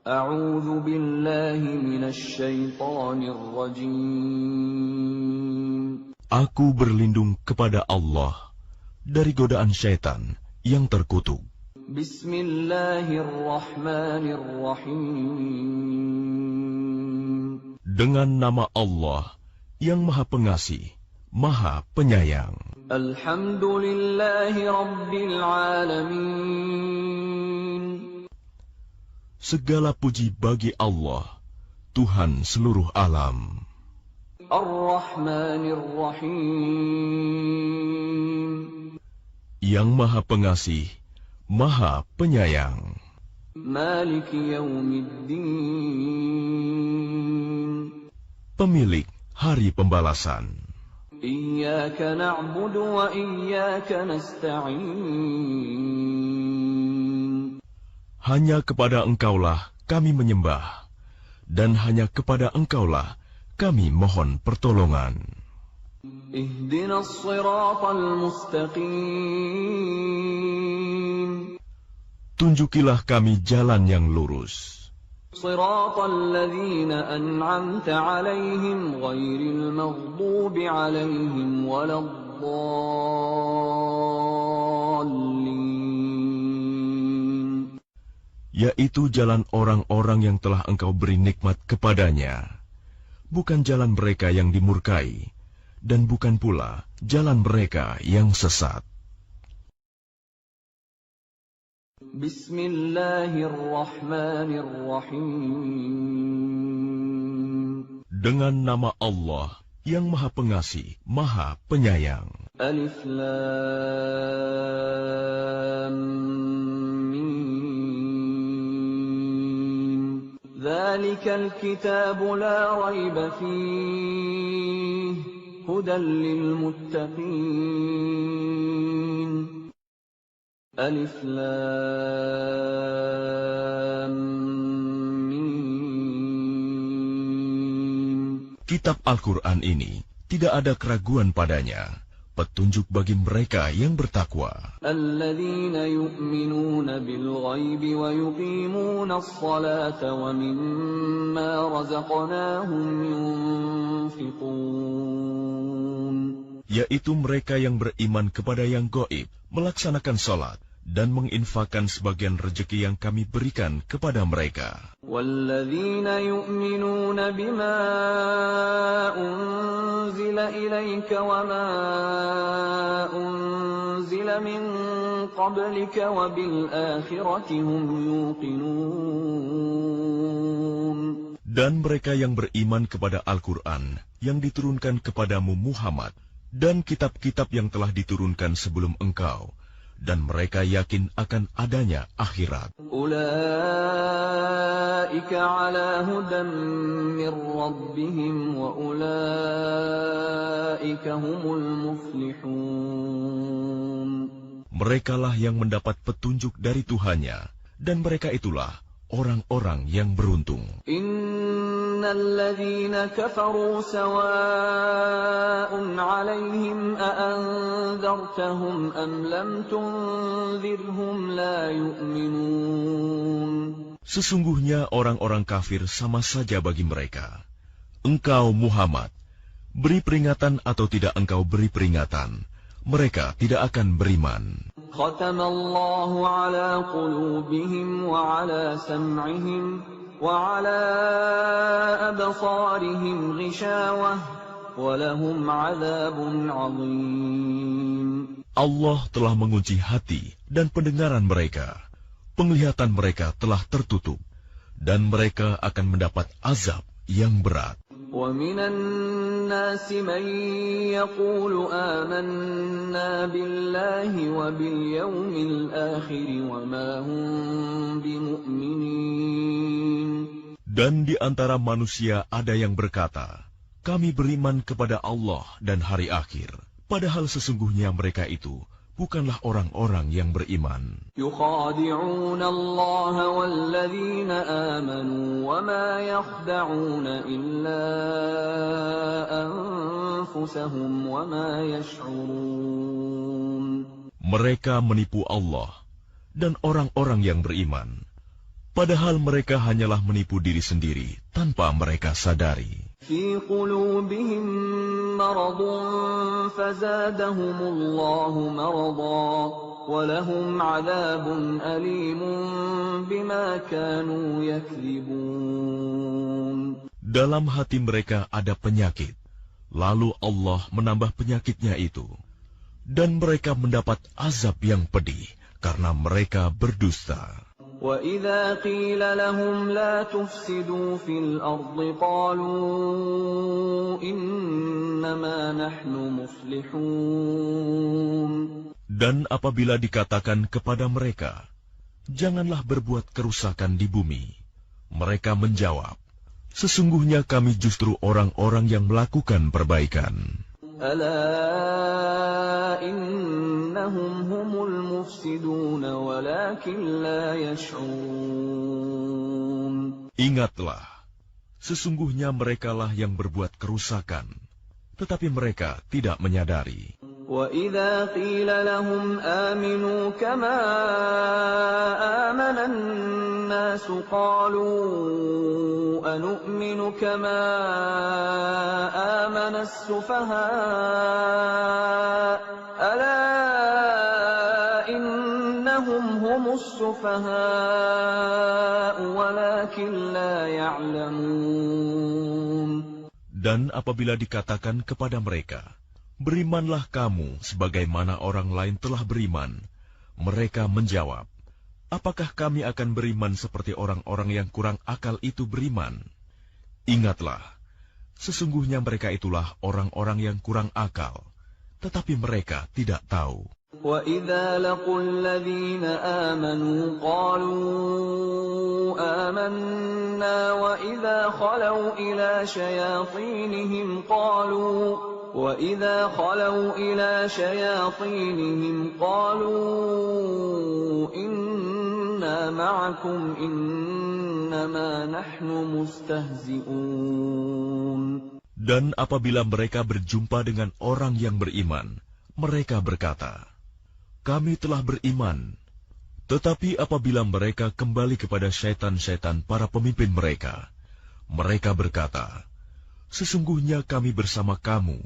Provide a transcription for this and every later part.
A'udzu billahi minasy syaithanir rajim. Aku berlindung kepada Allah dari godaan syaitan yang terkutuk. Bismillahirrahmanirrahim. Dengan nama Allah yang Maha Pengasih, Maha Penyayang. Alhamdulillahi Rabbil Alamin. Segala puji bagi Allah, Tuhan seluruh alam. Ar-Rahmanir Rahim. Yang Maha Pengasih, Maha Penyayang. Maliki Yaumiddin. Pemilik Hari Pembalasan. Iyyaka na'budu wa iyyaka nasta'in. Hanya kepada Engkaulah kami menyembah, dan hanya kepada Engkaulah kami mohon pertolongan. Ihdinas siratal mustaqim. Tunjukilah kami jalan yang lurus. Siratal ladzina an'amta 'alaihim ghairil maghdubi 'alaihim waladdallin. Yaitu jalan orang-orang yang telah Engkau beri nikmat kepadanya, bukan jalan mereka yang dimurkai, dan bukan pula jalan mereka yang sesat. Bismillahirrahmanirrahim. Dengan nama Allah yang Maha Pengasih, Maha Penyayang. Alif Lam Mim. Dzalikal kitabu la raiba fihi hudan lil muttaqin. Alif Lam Mim. Kitab Al-Quran ini tidak ada keraguan padanya, petunjuk bagi mereka yang bertakwa. Alladzina yu'minuna bil ghaibi wa yuqimuna as-salata wa mimma razaqnahum yunfiqun. Yaitu mereka yang beriman kepada yang gaib, melaksanakan salat, dan menginfakkan sebagian rezeki yang kami berikan kepada mereka. Walladzina yu'minuna bima unzila ilaika wa ma unzila min qablika wa bil akhirati hum yuqinun. Dan mereka yang beriman kepada Al-Quran yang diturunkan kepadamu Muhammad, dan kitab-kitab yang telah diturunkan sebelum engkau, dan mereka yakin akan adanya akhirat. Ulaika ala hudan min rabbihim wa ulaika humul muflihun. Merekalah yang mendapat petunjuk dari Tuhannya, dan mereka itulah orang-orang yang beruntung. Innal ladzina kafaru sawa'un 'alaihim a anzartahum am lam tunzirhum la yu'minun. Sesungguhnya orang-orang kafir sama saja bagi mereka. Engkau Muhammad, beri peringatan atau tidak engkau beri peringatan, mereka tidak akan beriman. Khatamallahu ala qulubihim wa ala sam'ihim wa ala absarihim ghishawah wa lahum 'adzabun 'adzim. Allah telah mengunci hati dan pendengaran mereka. Penglihatan mereka telah tertutup, dan mereka akan mendapat azab yang berat. وَمِنَ النَّاسِ مَن يَقُولُ آمَنَّا بِاللَّهِ وَبِالْيَوْمِ الْآخِرِ وَمَا هُم بِمُؤْمِنِينَ. Dan di antara manusia ada yang berkata, kami beriman kepada Allah dan hari akhir, padahal sesungguhnya mereka itu bukanlah orang-orang yang beriman. يُخَادِعُونَ اللَّهَ وَالَّذِينَ آمَنُوا وَمَا يَخْدَعُونَ إِلَّا أَنفُسَهُمْ وَمَا يَشْعُرُونَ. Mereka menipu Allah dan orang-orang yang beriman, Padahal mereka hanyalah menipu diri sendiri tanpa mereka sadari. في قلوبهم مرض فزادهم الله مرضا ولهم عذاب أليم بما كانوا يكذبون. Dalam hati mereka ada penyakit, lalu Allah menambah penyakitnya itu. Dan mereka mendapat azab yang pedih karena mereka berdusta. وَإِذَا قِيلَ لَهُمْ لَا تُفْسِدُوا فِي الْأَرْضِ قَالُوا إِنَّمَا نَحْنُ مُصْلِحُونَ. Dan apabila dikatakan kepada mereka, janganlah berbuat kerusakan di bumi, mereka menjawab, sesungguhnya kami justru orang-orang yang melakukan perbaikan. أَلَا إِنَّهُمْ هُمُ الْمُفْسِدُونَ وَلَكِنْ لَا يَشْعُرُونَ. Ingatlah, sesungguhnya merekalah yang berbuat kerusakan, tetapi mereka tidak menyadari. وَإِذَا قِيلَ لَهُمْ آمِنُوا كَمَا آمَنَ النَّاسُ قَالُوا أَنُؤْمِنُ كَمَا آمَنَ السُّفَهَاءُ أَلَا إِنَّهُمْ هُمُ السُّفَهَاءُ وَلَكِنْ لَا يَعْلَمُونَ. Dan apabila dikatakan kepada mereka, berimanlah kamu sebagaimana orang lain telah beriman, mereka menjawab, apakah kami akan beriman seperti orang-orang yang kurang akal itu beriman? Ingatlah, sesungguhnya mereka itulah orang-orang yang kurang akal, tetapi mereka tidak tahu. وَإِذَا لَقُوا الَّذِينَ آمَنُوا قَالُوا آمَنَّا وَإِذَا خَلَوْا إِلَى شَيَاطِينِهِمْ قَالُوا إِنَّا مَعَكُمْ إِنَّمَا نَحْنُ مُسْتَهْزِئُونَ. Dan apabila mereka berjumpa dengan orang yang beriman, mereka berkata, kami telah beriman. Tetapi apabila mereka kembali kepada syaitan-syaitan para pemimpin mereka, mereka berkata, sesungguhnya kami bersama kamu,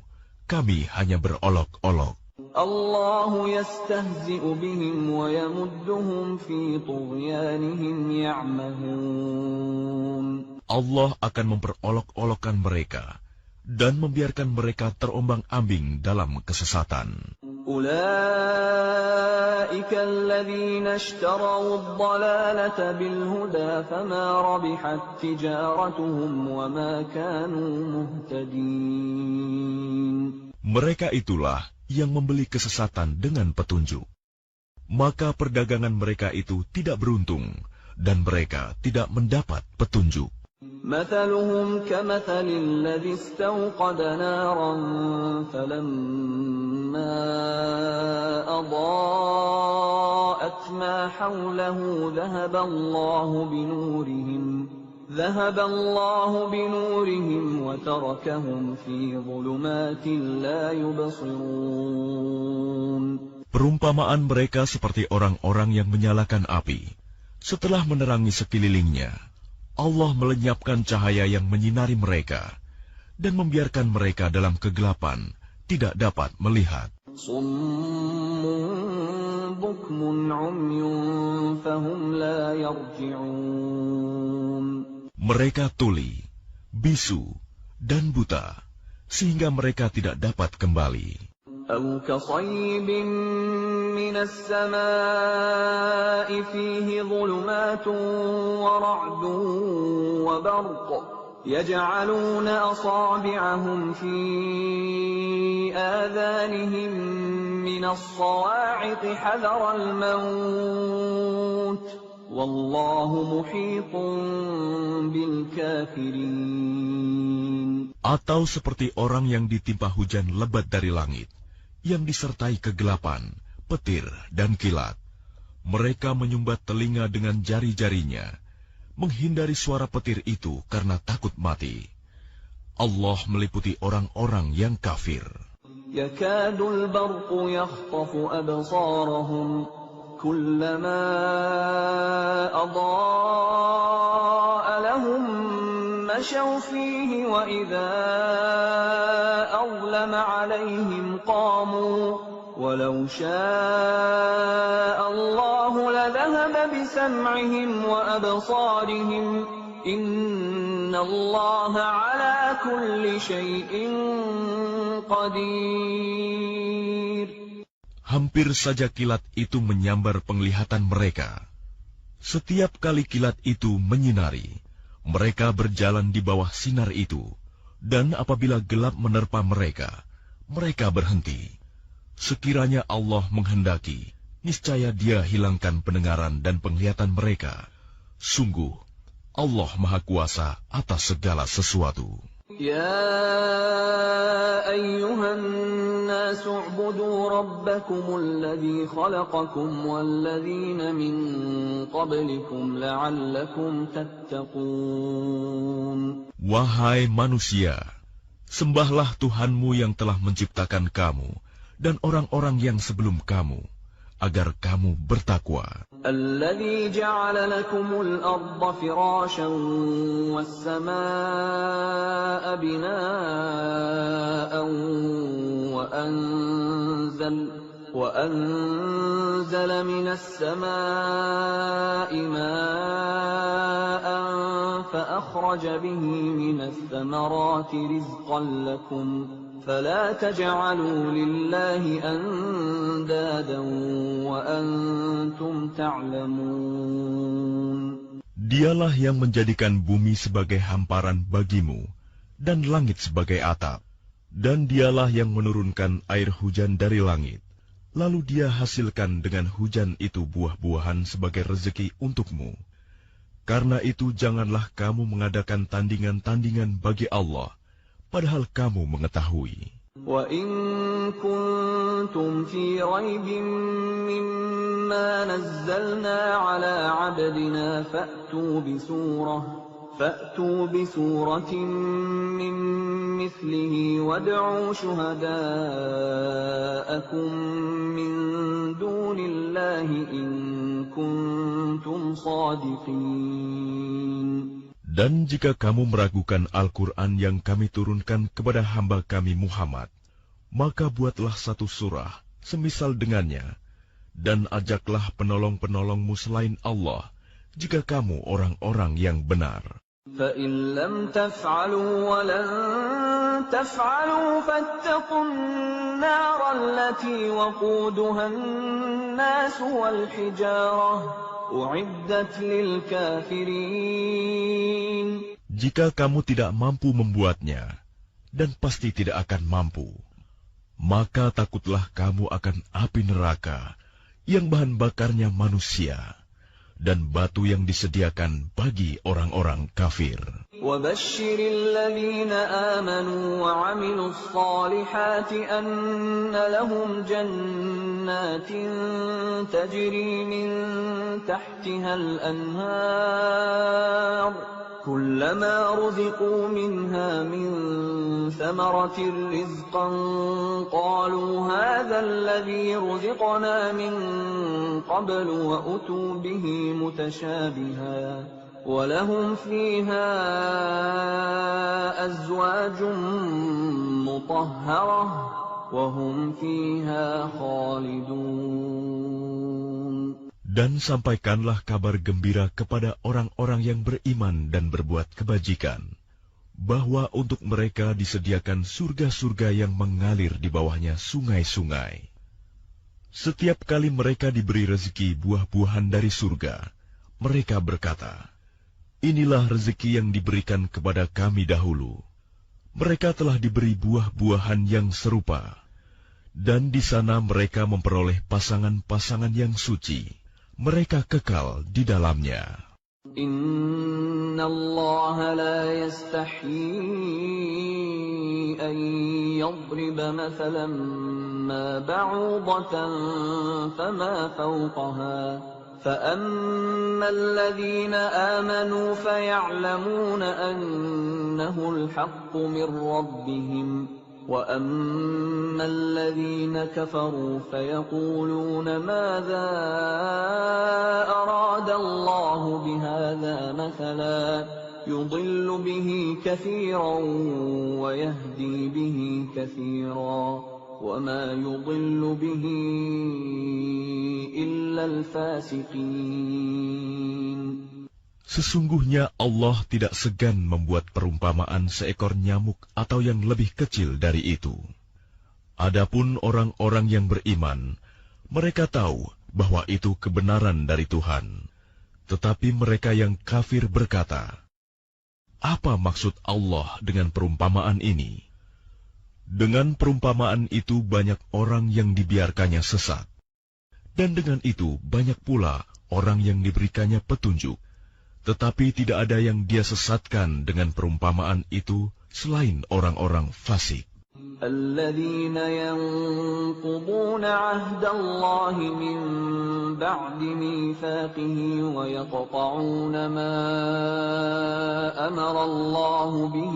kami hanya berolok-olok. Allahu yastahzi'u bihim wa yamudduhum fi tughyanihim ya'mahun. Allah akan memperolok-olokkan mereka dan membiarkan mereka terombang-ambing dalam kesesatan. Ulaika alladhina ishtaraw ad-dalalata bil huda fama rabihat tijaratuhum wa ma kanu muhtadin. Mereka itulah yang membeli kesesatan dengan petunjuk. Maka perdagangan mereka itu tidak beruntung dan mereka tidak mendapat petunjuk. مثلهم كمثل الذي استوقد نارا فلما أضاءت ما حوله ذهب الله بنورهم وتركهم في ظلمات لا يبصرون. Perumpamaan mereka seperti orang-orang yang menyalakan api. Setelah menerangi sekelilingnya, Allah melenyapkan cahaya yang menyinari mereka dan membiarkan mereka dalam kegelapan, tidak dapat melihat. Summun bukmun umyun fahum la yarji'un. Mereka tuli, bisu, dan buta, sehingga mereka tidak dapat kembali. أو كصيب من السماء فيه ظلمات ورعد وبرق يجعلون أصابعهم في آذانهم من الصواعق حذر الموت والله محيط بالكافرين. Atau seperti orang yang ditimpa hujan lebat dari langit, yang disertai kegelapan, petir, dan kilat. Mereka menyumbat telinga dengan jari-jarinya, menghindari suara petir itu karena takut mati. Allah meliputi orang-orang yang kafir. يكاد البرق يخطف أبصارهم كلما أضاء لهم مشوا فيه وإذا أظلم عليهم قاموا ولو شاء الله لذهب بسمعهم وأبصارهم إن الله على كل شيء قدير. Hampir saja kilat itu menyambar penglihatan mereka. Setiap kali kilat itu menyinari, mereka berjalan di bawah sinar itu, dan apabila gelap menerpa mereka, mereka berhenti. Sekiranya Allah menghendaki, niscaya Dia hilangkan pendengaran dan penglihatan mereka. Sungguh, Allah Maha Kuasa atas segala sesuatu. يا أيها الناس اعبدوا ربكم الذي خلقكم والذين من قبلكم لعلكم تتقون. Wahai manusia, sembahlah Tuhanmu yang telah menciptakan kamu dan orang-orang yang sebelum kamu, agar kamu bertakwa. الذي جعل لكم الأرض فراشا والسماء بناء وأنزل من السماء ماء فأخرج به من الثمرات رزقا لكم فلا تجعلوا لله أندادا وأنتم تعلمون. Dialah yang menjadikan bumi sebagai hamparan bagimu dan langit sebagai atap, dan Dialah yang menurunkan air hujan dari langit, lalu Dia hasilkan dengan hujan itu buah-buahan sebagai rezeki untukmu. Karena itu janganlah kamu mengadakan tandingan-tandingan bagi Allah, padahal kamu mengetahui. وَإِن كُنتُمْ فِي رَيْبٍ مِّمَّا نَزَّلْنَا عَلَىٰ عَبْدِنَا فَأْتُوا بِسُورَةٍ مِّن مِّثْلِهِ وَادْعُوا شُهَدَاءَكُم مِّن دُونِ اللَّهِ إِن كُنتُمْ صَادِقِينَ. Dan jika kamu meragukan Al-Quran yang kami turunkan kepada hamba kami Muhammad, maka buatlah satu surah semisal dengannya, dan ajaklah penolong-penolongmu selain Allah, jika kamu orang-orang yang benar. فَإِن لَّمْ تَفْعَلُوا وَلَن تَفْعَلُوا فَاتَّقُوا النَّارَ الَّتِي وَقُودُهَا النَّاسُ وَالْحِجَارَةُ أُعِدَّتْ لِلْكَافِرِينَ. Jika kamu tidak mampu membuatnya, dan pasti tidak akan mampu, maka takutlah kamu akan api neraka yang bahan bakarnya manusia dan batu yang disediakan bagi orang-orang kafir. وَبَشِّرِ الَّذِينَ آمَنُوا وَعَمِلُوا الصَّالِحَاتِ أَنَّ لَهُمْ جَنَّاتٍ تَجْرِي مِن تَحْتِهَا الْأَنْهَارُ كُلَّمَا رُزِقُوا مِنْهَا مِن ثَمَرَةٍ رِّزْقًا قَالُوا هَٰذَا الَّذِي رُزِقْنَا مِن قَبْلُ وَأُتُوا بِهِ مُتَشَابِهًا وَلَهُمْ فِيهَا أَزْوَاجٌ مُّطَهَّرَةٌ وَهُمْ فِيهَا خَالِدُونَ. Dan sampaikanlah kabar gembira kepada orang-orang yang beriman dan berbuat kebajikan, bahwa untuk mereka disediakan surga-surga yang mengalir di bawahnya sungai-sungai. Setiap kali mereka diberi rezeki buah-buahan dari surga, mereka berkata, "Inilah rezeki yang diberikan kepada kami dahulu." Mereka telah diberi buah-buahan yang serupa, dan di sana mereka memperoleh pasangan-pasangan yang suci. Mereka kekal di dalamnya. Inna Allah la yastahyi an yadriba mathalan ma ba'udatan fama fawqaha فأما الذين آمنوا فيعلمون أنه الحق من ربهم وَأَمَّا الَّذِينَ كَفَرُوا فَيَقُولُونَ مَاذَا أَرَادَ اللَّهُ بِهَذَا مَثَلًا يُضِلُّ بِهِ كَثِيرًا وَيَهْدِي بِهِ كَثِيرًا وَمَا يُضِلُّ بِهِ إِلَّا الْفَاسِقِينَ. Sesungguhnya Allah tidak segan membuat perumpamaan seekor nyamuk atau yang lebih kecil dari itu. Adapun orang-orang yang beriman, mereka tahu bahwa itu kebenaran dari Tuhan. Tetapi mereka yang kafir berkata, "Apa maksud Allah dengan perumpamaan ini?" Dengan perumpamaan itu banyak orang yang dibiarkannya sesat. Dan dengan itu banyak pula orang yang diberikannya petunjuk. Tetapi tidak ada yang dia sesatkan dengan perumpamaan itu selain orang-orang fasik. الَّذِينَ يَنقُضُونَ عَهْدَ اللَّهِ مِن بَعْدِ مِيثَاقِهِ وَيَقْطَعُونَ مَا أَمَرَ اللَّهُ بِهِ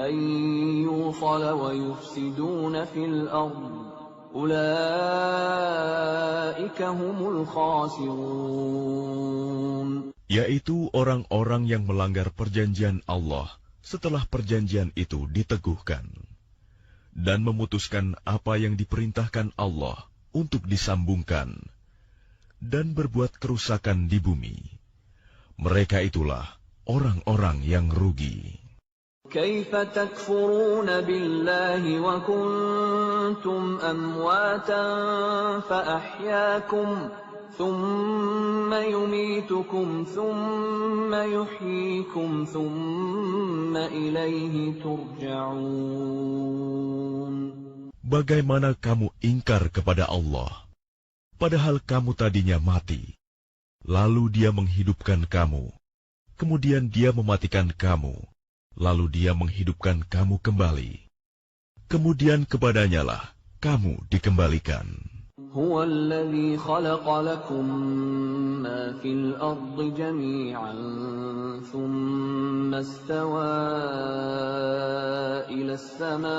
أَن يُوصَلَ وَيُفْسِدُونَ فِي الْأَرْضِ أُولَئِكَ هُمُ الْخَاسِرُونَ. Yaitu orang-orang yang melanggar perjanjian Allah setelah perjanjian itu diteguhkan, dan memutuskan apa yang diperintahkan Allah untuk disambungkan, dan berbuat kerusakan di bumi. Mereka itulah orang-orang yang rugi. كيف تكفرون بالله وكنتم أمواتا فأحياكم ثم يميتكم ثم يحييكم ثم إليه ترجعون. Bagaimana kamu ingkar kepada Allah, padahal kamu tadinya mati, lalu Dia menghidupkan kamu, kemudian Dia mematikan kamu, lalu Dia menghidupkan kamu kembali. Kemudian kepadanya-lah kamu dikembalikan. هو الذي خلق لكم ما في الأرض جميعا ثم استوى إلى السماء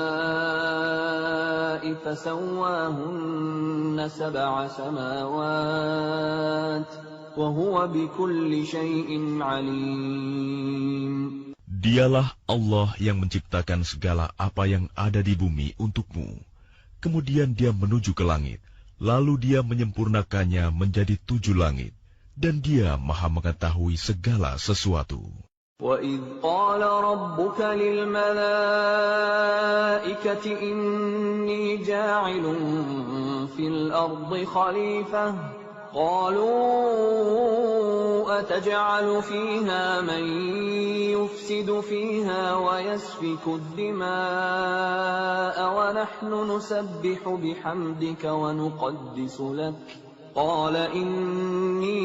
فسواهن 7 سماوات وهو بكل شيء عليم. Dialah Allah yang menciptakan segala apa yang ada di bumi untukmu. Kemudian Dia menuju ke langit, lalu Dia menyempurnakannya menjadi 7 langit, dan Dia Maha mengetahui segala sesuatu. وَإِذْ قَالَ رَبُّكَ لِلْمَلَائِكَةِ إِنِّي جَاعِلٌ فِي الْأَرْضِ خَلِيفَةً قَالُوا أَتَجْعَلُ فِيهَا مَن يُفْسِدُ فِيهَا وَيَسْفِكُ الدِّمَاءَ وَنَحْنُ نُسَبِّحُ بِحَمْدِكَ وَنُقَدِّسُ لَكَ قَالَ إِنِّي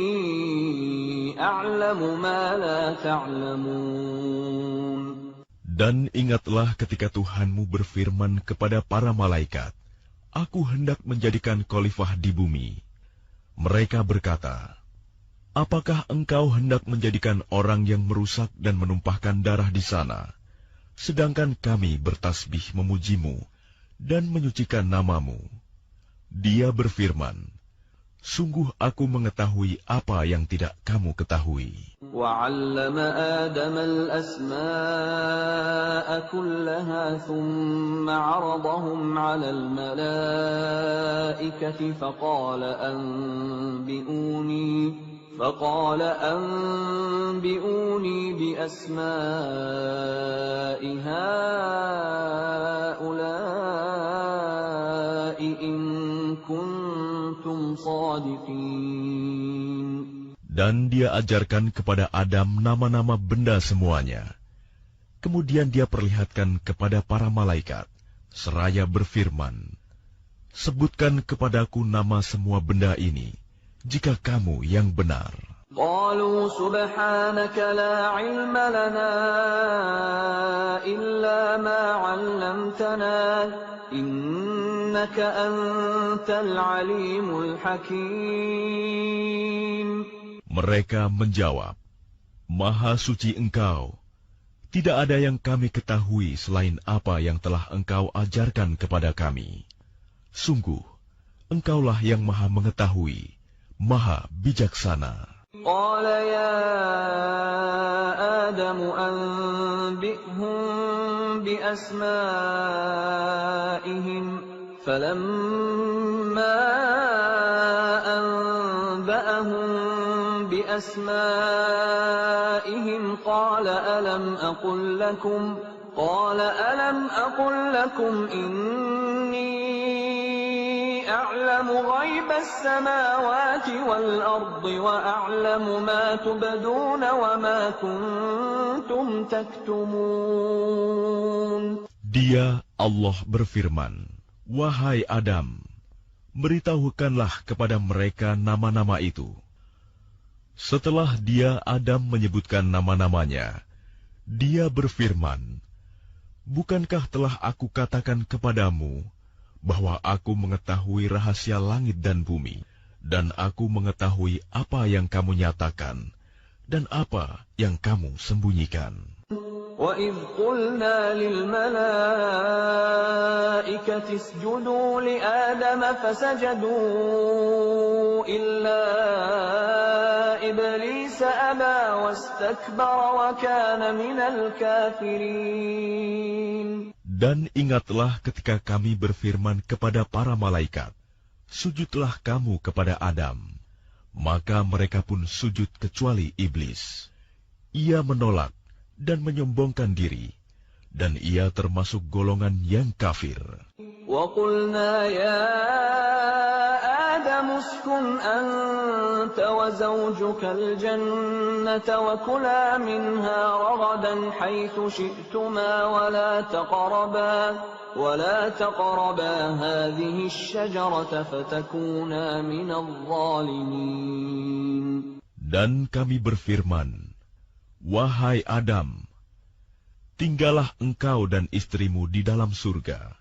أَعْلَمُ مَا لَا تَعْلَمُونَ. Dan ingatlah ketika Tuhanmu berfirman kepada para malaikat, "Aku hendak menjadikan khalifah di bumi." Mereka berkata, "Apakah engkau hendak menjadikan orang yang merusak dan menumpahkan darah di sana, sedangkan kami bertasbih memujimu dan menyucikan namamu?" Dia berfirman, "Sungguh aku mengetahui apa yang tidak kamu ketahui." وَعَلَّمَ آدَمَ الْأَسْمَاءَ كُلَّهَا ثُمَّ عَرَضَهُمْ عَلَى الْمَلَائِكَةِ فقال أنبئوني بأسماء هؤلاء إن كنتم صادقين. Dan Dia ajarkan kepada Adam nama-nama benda semuanya. Kemudian Dia perlihatkan kepada para malaikat, seraya berfirman, "Sebutkan kepadaku nama semua benda ini, jika kamu yang benar." قالوا سبحانك لا علم لنا إلا ما علمتنا إنك أنت العليم الحكيم. Mereka menjawab, "Maha suci Engkau, Tidak ada yang kami ketahui selain apa yang telah engkau ajarkan kepada kami. Sungguh, engkaulah yang maha mengetahui, maha bijaksana. قال يا آدم أنبئهم بأسمائهم فلما أنبأهم بأسمائهم قال ألم أقل لكم إني أعلم غيب السماوات والأرض وأعلم ما تبدون وما كنتم تكتمون. Dia, Allah berfirman, "Wahai Adam, beritahukanlah kepada mereka nama-nama itu." Setelah dia, Adam, menyebutkan nama-namanya, dia berfirman, "Bukankah telah aku katakan kepadamu bahwa aku mengetahui rahasia langit dan bumi, dan aku mengetahui apa yang kamu nyatakan dan apa yang kamu sembunyikan?" وَإِذْ قُلْنَا لِلْمَلَائِكَةِ اسْجُدُوا لِآدَمَ فَسَجَدُوا إِلَّا إِبْلِيسَ أَبَى وَاسْتَكْبَرَ وَكَانَ مِنَ الْكَافِرِينَ. Dan ingatlah ketika kami berfirman kepada para malaikat, "Sujudlah kamu kepada Adam." Maka mereka pun sujud kecuali iblis. Ia menolak dan menyombongkan diri, dan ia termasuk golongan yang kafir. وَقُلْنَا يَا آدَمُ اسْكُنْ أَنْتَ وَزَوْجُكَ الْجَنَّةَ وَكُلَا مِنْهَا رَغَدًا حَيْثُ شِئْتُمَا وَلَا تَقْرَبَا هَذِهِ الشَّجَرَةَ فَتَكُونَا مِنَ الظَّالِمِينَ. Dan kami berfirman, "Wahai Adam, tinggallah engkau dan istrimu di dalam surga,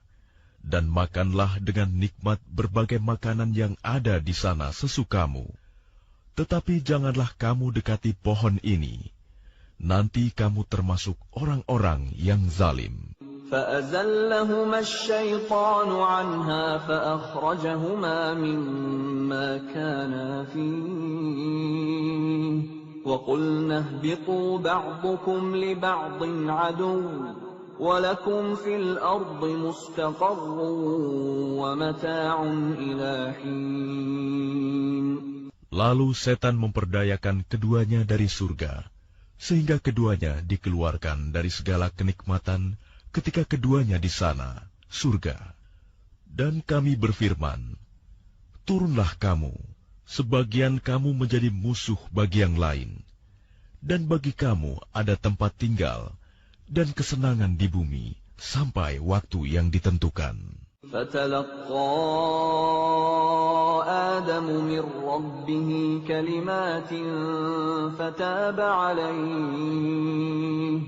dan makanlah dengan nikmat berbagai makanan yang ada di sana sesukamu. Tetapi janganlah kamu dekati pohon ini, nanti kamu termasuk orang-orang yang zalim." فَأَزَلَّهُمَا الشَّيْطَانُ عَنْهَا فَأَخْرَجَهُمَا مِمَّا كَانَا فِيهِ وَقُلْنَا اهْبِطُوا بَعْضُكُمْ لِبَعْضٍ عَدُوٌّ وَلَكُمْ فِي الْأَرْضِ مُسْتَقَرٌّ وَمَتَاعٌ إِلَى حِينٍ. Lalu setan memperdayakan keduanya dari surga, sehingga keduanya dikeluarkan dari segala kenikmatan ketika keduanya di sana, surga. Dan kami berfirman, "Turunlah kamu, sebagian kamu menjadi musuh bagi yang lain, dan bagi kamu ada tempat tinggal dan kesenangan di bumi sampai waktu yang ditentukan." فَتَلَقَّى آدَمُ مِنْ رَبِّهِ كَلِمَاتٍ فَتَابَ عَلَيْهِ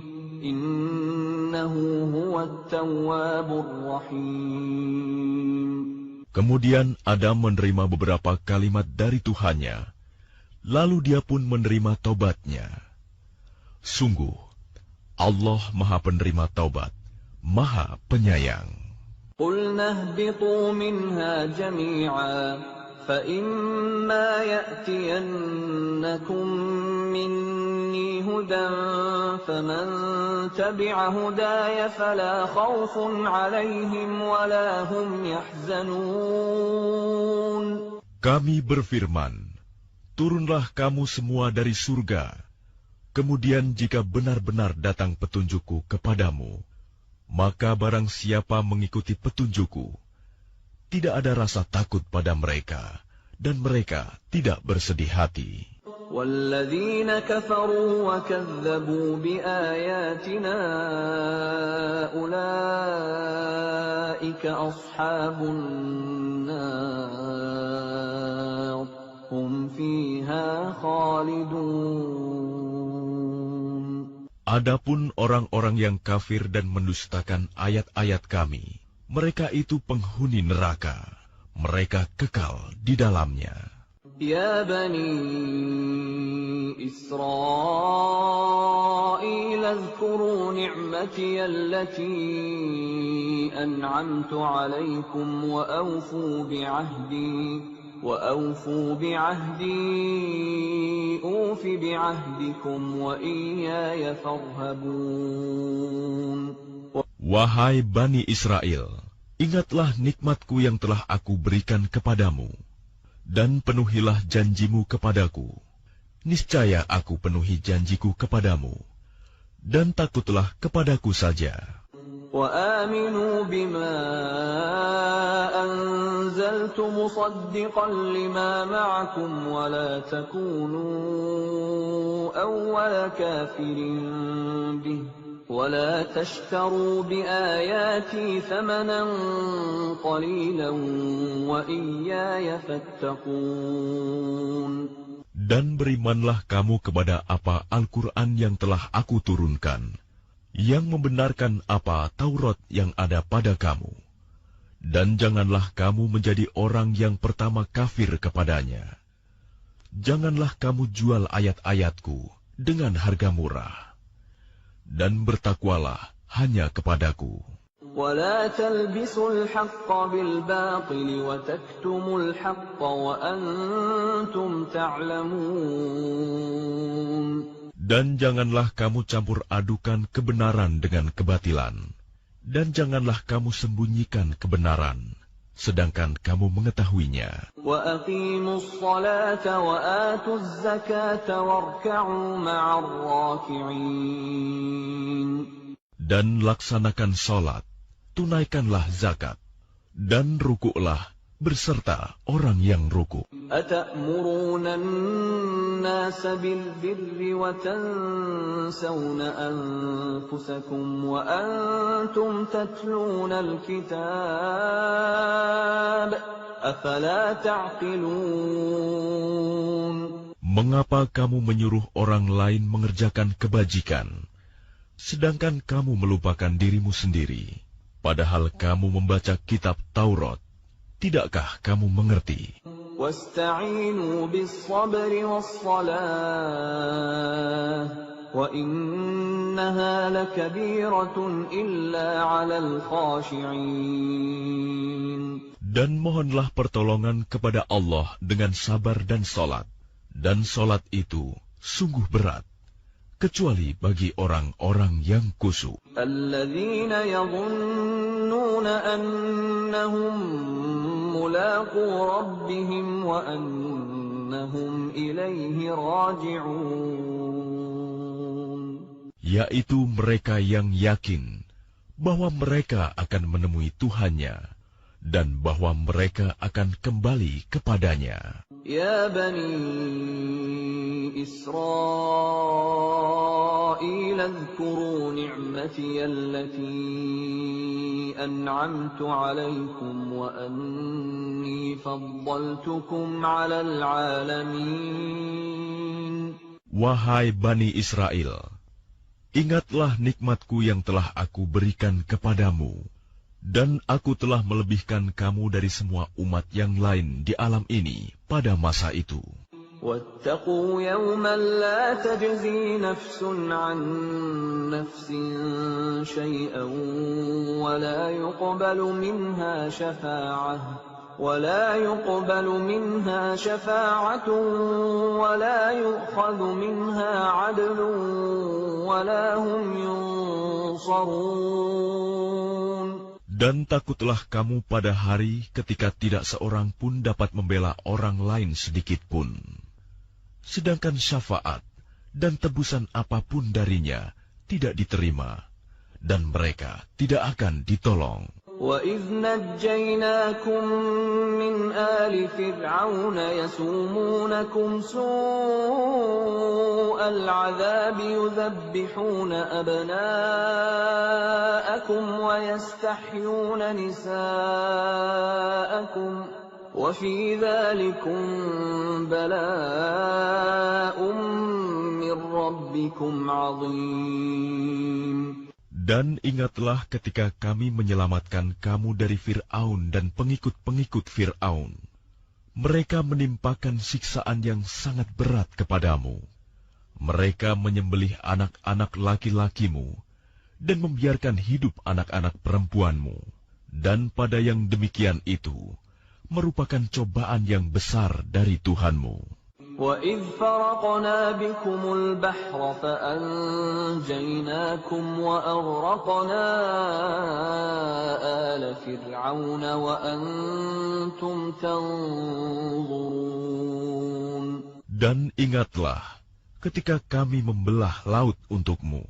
إِنَّهُ هُوَ التَّوَّابُ الرَّحِيمُ. Kemudian Adam menerima beberapa kalimat dari Tuhannya, lalu dia pun menerima taubatnya. Sungguh, Allah Maha Penerima Taubat, Maha Penyayang. قُلْنَا اهْبِطُوا مِنْهَا جَمِيعًا فَإِمَّا يَأْتِيَنَّكُمْ مِنِّي هُدًى فَمَنْ تَبِعَ هُدَايَ فَلَا خَوْفٌ عَلَيْهِمْ وَلَا هُمْ يَحْزَنُونَ. Kami berfirman, "Turunlah kamu semua dari surga. Kemudian jika benar-benar datang petunjukku kepadamu, maka barang siapa mengikuti petunjukku, tidak ada rasa takut pada mereka, dan mereka tidak bersedih hati." وَالَّذِينَ كَفَرُوا وَكَذَّبُوا بِآيَاتِنَا أُولَئِكَ أَصْحَابُ النَّارِ هُمْ فِيهَا خَالِدُونَ. Adapun orang-orang yang kafir dan mendustakan ayat-ayat kami, mereka itu penghuni neraka, mereka kekal di dalamnya. يا بني إسرائيل اذكروا نعمتي التي أنعمت عليكم وأوفوا بعهدي أوف بعهدكم وإياي فارهبون. Wahai Bani Israel, ingatlah nikmatku yang telah aku berikan kepadamu, dan penuhilah janjimu kepadaku. Niscaya aku penuhi janjiku kepadamu, dan takutlah kepadaku saja. وآمنوا بما أنزلت مصدقا لما معكم ولا تكونوا أول كافر به ولا تشتروا بآياتي ثمنا قليلا وإياي فاتقون. Dan berimanlah kamu kepada apa Al-Quran yang telah aku turunkan, yang membenarkan apa Taurat yang ada pada kamu. Dan janganlah kamu menjadi orang yang pertama kafir kepadanya. Janganlah kamu jual ayat-ayatku dengan harga murah. Dan bertakwalah hanya kepadaku. ولا تلبسوا الحق بالباطل وتكتموا الحق وأنتم تعلمون. Dan janganlah kamu campur adukan kebenaran dengan kebatilan, dan janganlah kamu sembunyikan kebenaran, sedangkan kamu mengetahuinya. وأقيموا الصلاة وآتوا الزكاة واركعوا مع الراكعين. Dan laksanakan salat, tunaikanlah zakat, dan rukuklah berserta orang yang rukuk. أتأمرون الناس بالبر وتنسون أنفسكم وأنتم تتلون الكتاب أفلا تعقلون. Mengapa kamu menyuruh orang lain mengerjakan kebajikan, sedangkan kamu melupakan dirimu sendiri, padahal kamu membaca kitab Taurat? Tidakkah kamu mengerti? واستعينوا بالصبر والصلاة وإنها لكبيرة إلا على الخاشعين. Dan mohonlah pertolongan kepada Allah dengan sabar dan salat, dan salat itu sungguh berat, kecuali bagi orang-orang yang khusyuk. الذين يظنون أنهم ملاقو ربهم وأنهم إليه راجعون. Yaitu mereka yang yakin bahwa mereka akan menemui Tuhannya dan bahwa mereka akan kembali kepadanya. يا بني إسرائيل اذكروا نعمتي التي أنعمت عليكم وأني فضلتكم على العالمين. Wahai Bani Israel, ingatlah nikmatku yang telah aku berikan kepadamu, dan aku telah melebihkan kamu dari semua umat yang lain di alam ini pada masa itu. واتقوا يوما لا تجزي نفس عن نفس شيئا ولا يقبل منها شفاعة ولا يؤخذ منها عدل ولا هم ينصرون. Dan takutlah kamu pada hari ketika tidak seorang pun dapat membela orang lain sedikit pun, sedangkan syafaat dan tebusan apapun darinya tidak diterima, dan mereka tidak akan ditolong. وَإِذْ نَجَّيْنَاكُمْ مِنْ آلِ فِرْعَوْنَ يَسُومُونَكُمْ سُوءَ الْعَذَابِ يُذَبِّحُونَ أَبْنَاءَكُمْ وَيَسْتَحْيُونَ نِسَاءَكُمْ وَفِي ذَلِكُمْ بَلَاءٌ مِّن رَّبِّكُمْ عَظِيمٌ. Dan ingatlah ketika kami menyelamatkan kamu dari Fir'aun dan pengikut-pengikut Fir'aun. Mereka menimpakan siksaan yang sangat berat kepadamu. Mereka menyembelih anak-anak laki-lakimu dan membiarkan hidup anak-anak perempuanmu. Dan pada yang demikian itu merupakan cobaan yang besar dari Tuhanmu. وَإِذْ فَرَقْنَا بِكُمُ الْبَحْرَ فَأَنْجَيْنَاكُمْ وَأَغْرَقْنَا آلَ فِرْعَوْنَ وَأَنْتُمْ تَنْظُرُونَ. Dan ingatlah ketika kami membelah laut untukmu,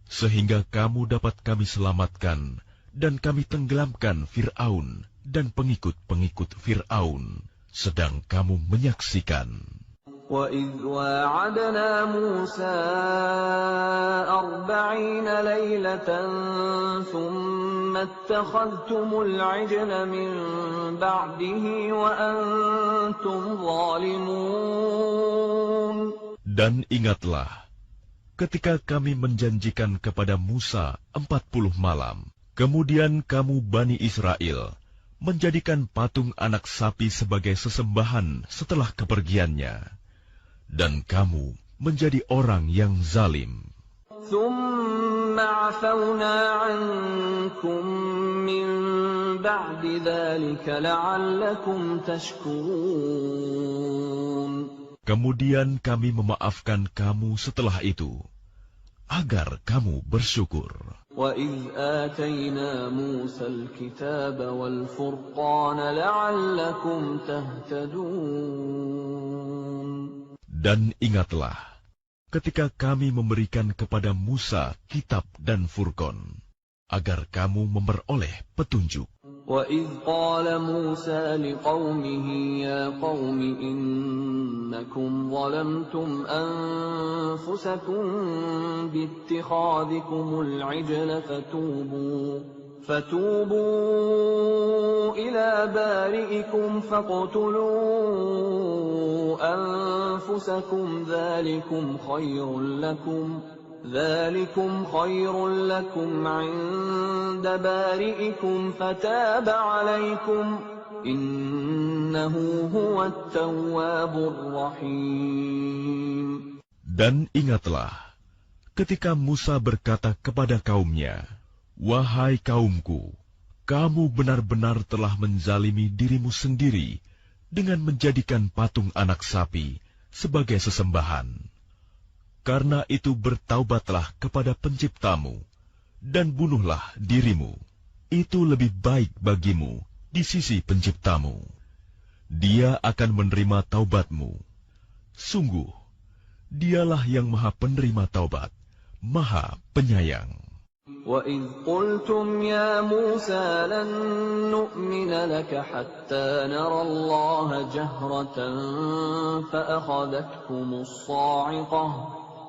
sehingga kamu dapat kami selamatkan, dan kami tenggelamkan Fir'aun dan pengikut-pengikut Fir'aun, sedang kamu menyaksikan. وَإِذْ وَاعَدْنَا مُوسَىٰ 40 لَيْلَةً ثُمَّ اتَّخَذْتُمُ الْعِجْلَ مِن بَعْدِهِ وَأَنْتُمْ ظَالِمُونَ. Dan ingatlah ketika kami menjanjikan kepada Musa 40 malam, kemudian kamu Bani Israel menjadikan patung anak sapi sebagai sesembahan setelah kepergiannya. Dan kamu menjadi orang yang zalim. ثُمَّ عَفَوْنَا عَنْكُمْ مِنْ بَعْدِ ذَلِكَ لَعَلَّكُمْ تَشْكُرُونَ. Kemudian kami memaafkan kamu setelah itu, agar kamu bersyukur. وَإِذْ آتَيْنَا مُوسَى الْكِتَابَ وَالْفُرْقَانَ لَعَلَّكُمْ تَهْتَدُونَ. Dan ingatlah, ketika kami memberikan kepada Musa kitab dan Furqan, agar kamu memperoleh petunjuk. وَإِذْ قَالَ مُوسَى لِقَوْمِهِ يَا قَوْمِ إِنَّكُمْ ظَلَمْتُمْ أَنفُسَكُمْ بِاتِّخَاذِكُمُ الْعِجْلَ فَتُوبُوا إِلَى بَارِئِكُمْ فَاقْتُلُوا أَنفُسَكُمْ ذَلِكُمْ خَيْرٌ لَكُمْ عِندَ بَارِئِكُمْ فَتَابَ عَلَيْكُمْ إِنَّهُ هُوَ التَّوَّابُ الرَّحِيمُ. Dan ingatlah ketika Musa berkata kepada kaumnya, "Wahai kaumku, kamu benar-benar telah menzalimi dirimu sendiri dengan menjadikan patung anak sapi sebagai sesembahan. Karena itu bertaubatlah kepada Penciptamu, dan bunuhlah dirimu. Itu lebih baik bagimu di sisi Penciptamu. Dia akan menerima taubatmu. Sungguh, Dialah yang Maha Penerima Taubat, Maha Penyayang." وَإِذْ قُلْتُمْ يَا مُوسَى لَن نُّؤْمِنَ لَكَ حَتَّىٰ نَرَى اللَّهَ جَهْرَةً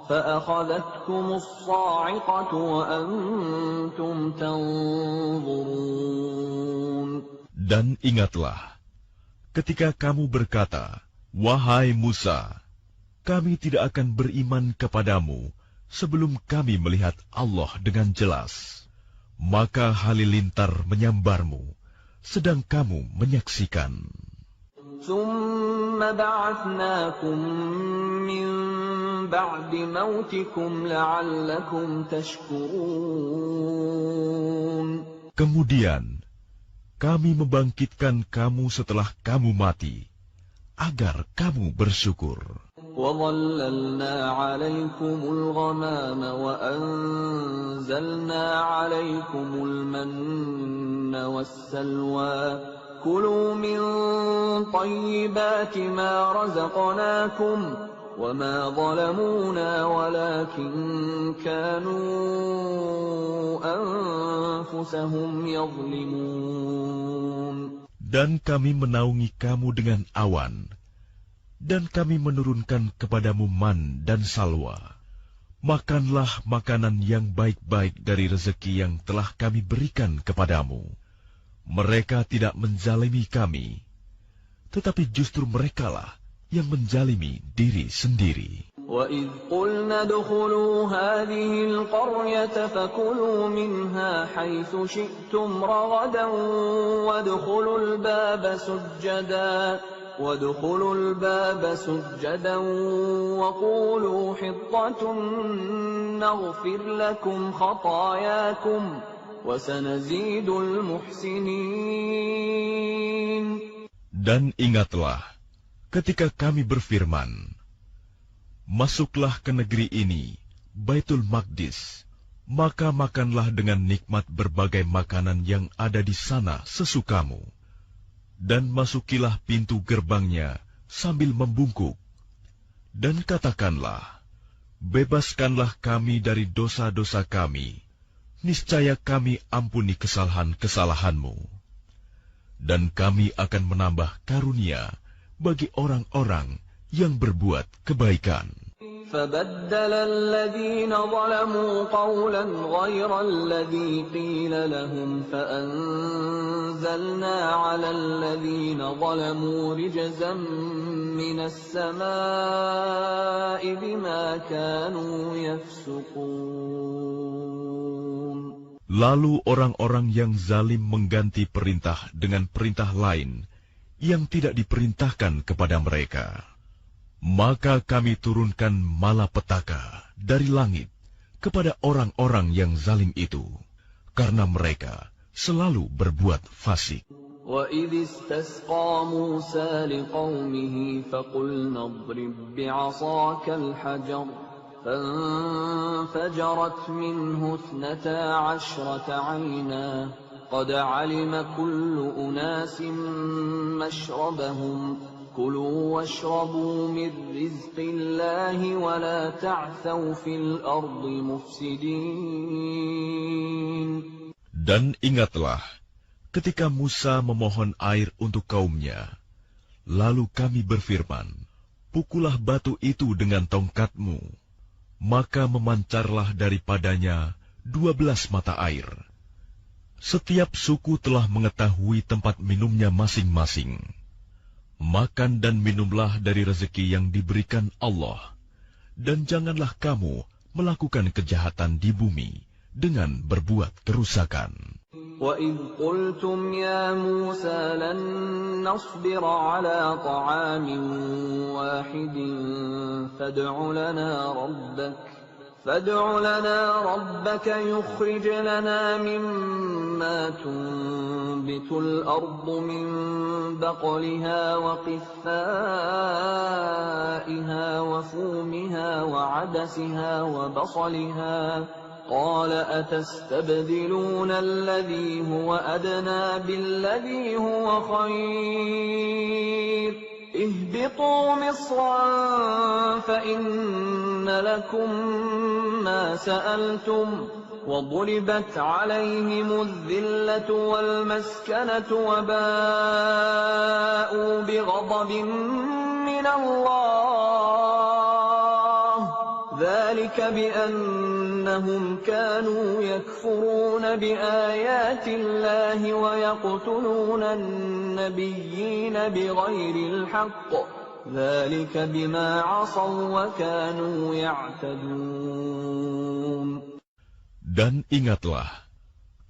فَأَخَذَتْكُمُ الصَّاعِقَةُ وَأَنْتُمْ تَنظُرُونَ. Dan ingatlah, ketika kamu berkata, "Wahai Musa, kami tidak akan beriman kepadamu sebelum kami melihat Allah dengan jelas." Maka halilintar menyambarmu, sedang kamu menyaksikan. ثُمَّ بَعَثْنَاكُمْ مِنْ بَعْدِ مَوْتِكُمْ لَعَلَّكُمْ تَشْكُرُونَ. Kemudian kami membangkitkan kamu setelah kamu mati, agar kamu bersyukur. وَظَلَّلْنَا عَلَيْكُمُ الْغَمَامَ وَأَنزَلْنَا عَلَيْكُمُ الْمَنَّ وَالسَّلْوَىٰ كُلُوا مِن طَيِّبَاتِ مَا رَزَقْنَاكُمْ وَمَا ظَلَمُونَا وَلَٰكِن كَانُوا أَنفُسَهُمْ يَظْلِمُونَ. Dan kami menaungi kamu dengan awan, dan kami menurunkan kepadamu man dan salwa. Makanlah makanan yang baik-baik dari rezeki yang telah kami berikan kepadamu. Mereka tidak menzalimi kami, tetapi justru merekalah yang menzalimi diri sendiri. وَإِذْ قُلْنَا ادْخُلُوا هَٰذِهِ الْقَرْيَةَ فَكُلُوا مِنْهَا حَيْثُ شِئْتُمْ رَغَدًا وَادْخُلُوا الْبَابَ سُجَّدًا وَادْخُلُوا الْبَابَ سُجَّدًا وَقُولُوا حِطَّةٌ نَغْفِرْ لَكُمْ خَطَايَاكُمْ وَسَنَزِيدُ الْمُحْسِنِينَ. Dan ingatlah ketika kami berfirman, masuklah ke negeri ini, Baitul Maqdis, maka makanlah dengan nikmat berbagai makanan yang ada di sana sesukamu. Dan masukilah pintu gerbangnya sambil membungkuk. Dan katakanlah, bebaskanlah kami dari dosa-dosa kami, niscaya kami ampuni kesalahan-kesalahanmu. Dan kami akan menambah karunia bagi orang-orang yang berbuat kebaikan. فَبَدَّلَ الَّذِينَ ظَلَمُوا قَوْلًا غَيْرَ الَّذِي قِيلَ لَهُمْ فَأَنزَلْنَا عَلَى الَّذِينَ ظَلَمُوا رِجْزًا مِّنَ السَّمَاءِ بِمَا كَانُوا يَفْسُقُونَ. Lalu orang-orang yang zalim mengganti perintah dengan perintah lain yang tidak diperintahkan kepada mereka. Maka kami turunkan malapetaka dari langit kepada orang-orang yang zalim itu, karena mereka selalu berbuat fasik. وَإِذِ اسْتَسْقَىٰ مُوسَىٰ لِقَوْمِهِ فَقُلْنَا اضْرِب بِّعَصَاكَ الْحَجَرَ فَانفَجَرَتْ مِنْهُ 12 عَيْنًا قَدْ عَلِمَ كُلُّ أُنَاسٍ مَّشْرَبَهُمْ كُلُوا وَاشْرَبُوا مِن رِّزْقِ اللَّهِ وَلَا تَعْثَوْا فِي الْأَرْضِ مُفْسِدِينَ. Dan ingatlah ketika Musa memohon air untuk kaumnya, lalu kami berfirman, pukullah batu itu dengan tongkatmu, maka memancarlah daripadanya 12 mata air. Setiap suku telah mengetahui tempat minumnya masing-masing. Makan dan minumlah dari rezeki yang diberikan Allah, dan janganlah kamu melakukan kejahatan di bumi dengan berbuat kerusakan. وَإِذْ قُلْتُمْ يَا مُوسَىٰ لَن نَّصْبِرَ عَلَىٰ طَعَامٍ وَاحِدٍ فَادْعُ لَنَا رَبَّكَ يُخْرِجْ لَنَا مِمَّا تُنبِتُ الْأَرْضُ مِن بَقْلِهَا وَقِثَّائِهَا وَفُومِهَا وَعَدَسِهَا وَبَصَلِهَا قَالَ أَتَسْتَبْدِلُونَ الَّذِي هُوَ أَدْنَىٰ بِالَّذِي هُوَ خَيْرٌ اهْبِطُوا مِصْرًا فَإِنَّ لَكُم مَّا سَأَلْتُمْ وَضُرِبَتْ عَلَيْهِمُ الذِّلَّةُ وَالْمَسْكَنَةُ وَبَاءُوا بِغَضَبٍ مِّنَ اللَّهِ ذَلِكَ بِأَنَّهُمْ كَانُوا يَكْفُرُونَ بِآيَاتِ اللَّهِ وَيَقْتُلُونَ النَّبِيِّينَ بِغَيْرِ الْحَقِّ ذَلِكَ بِمَا عَصَوا وَكَانُوا يَعْتَدُونَ. Dan ingatlah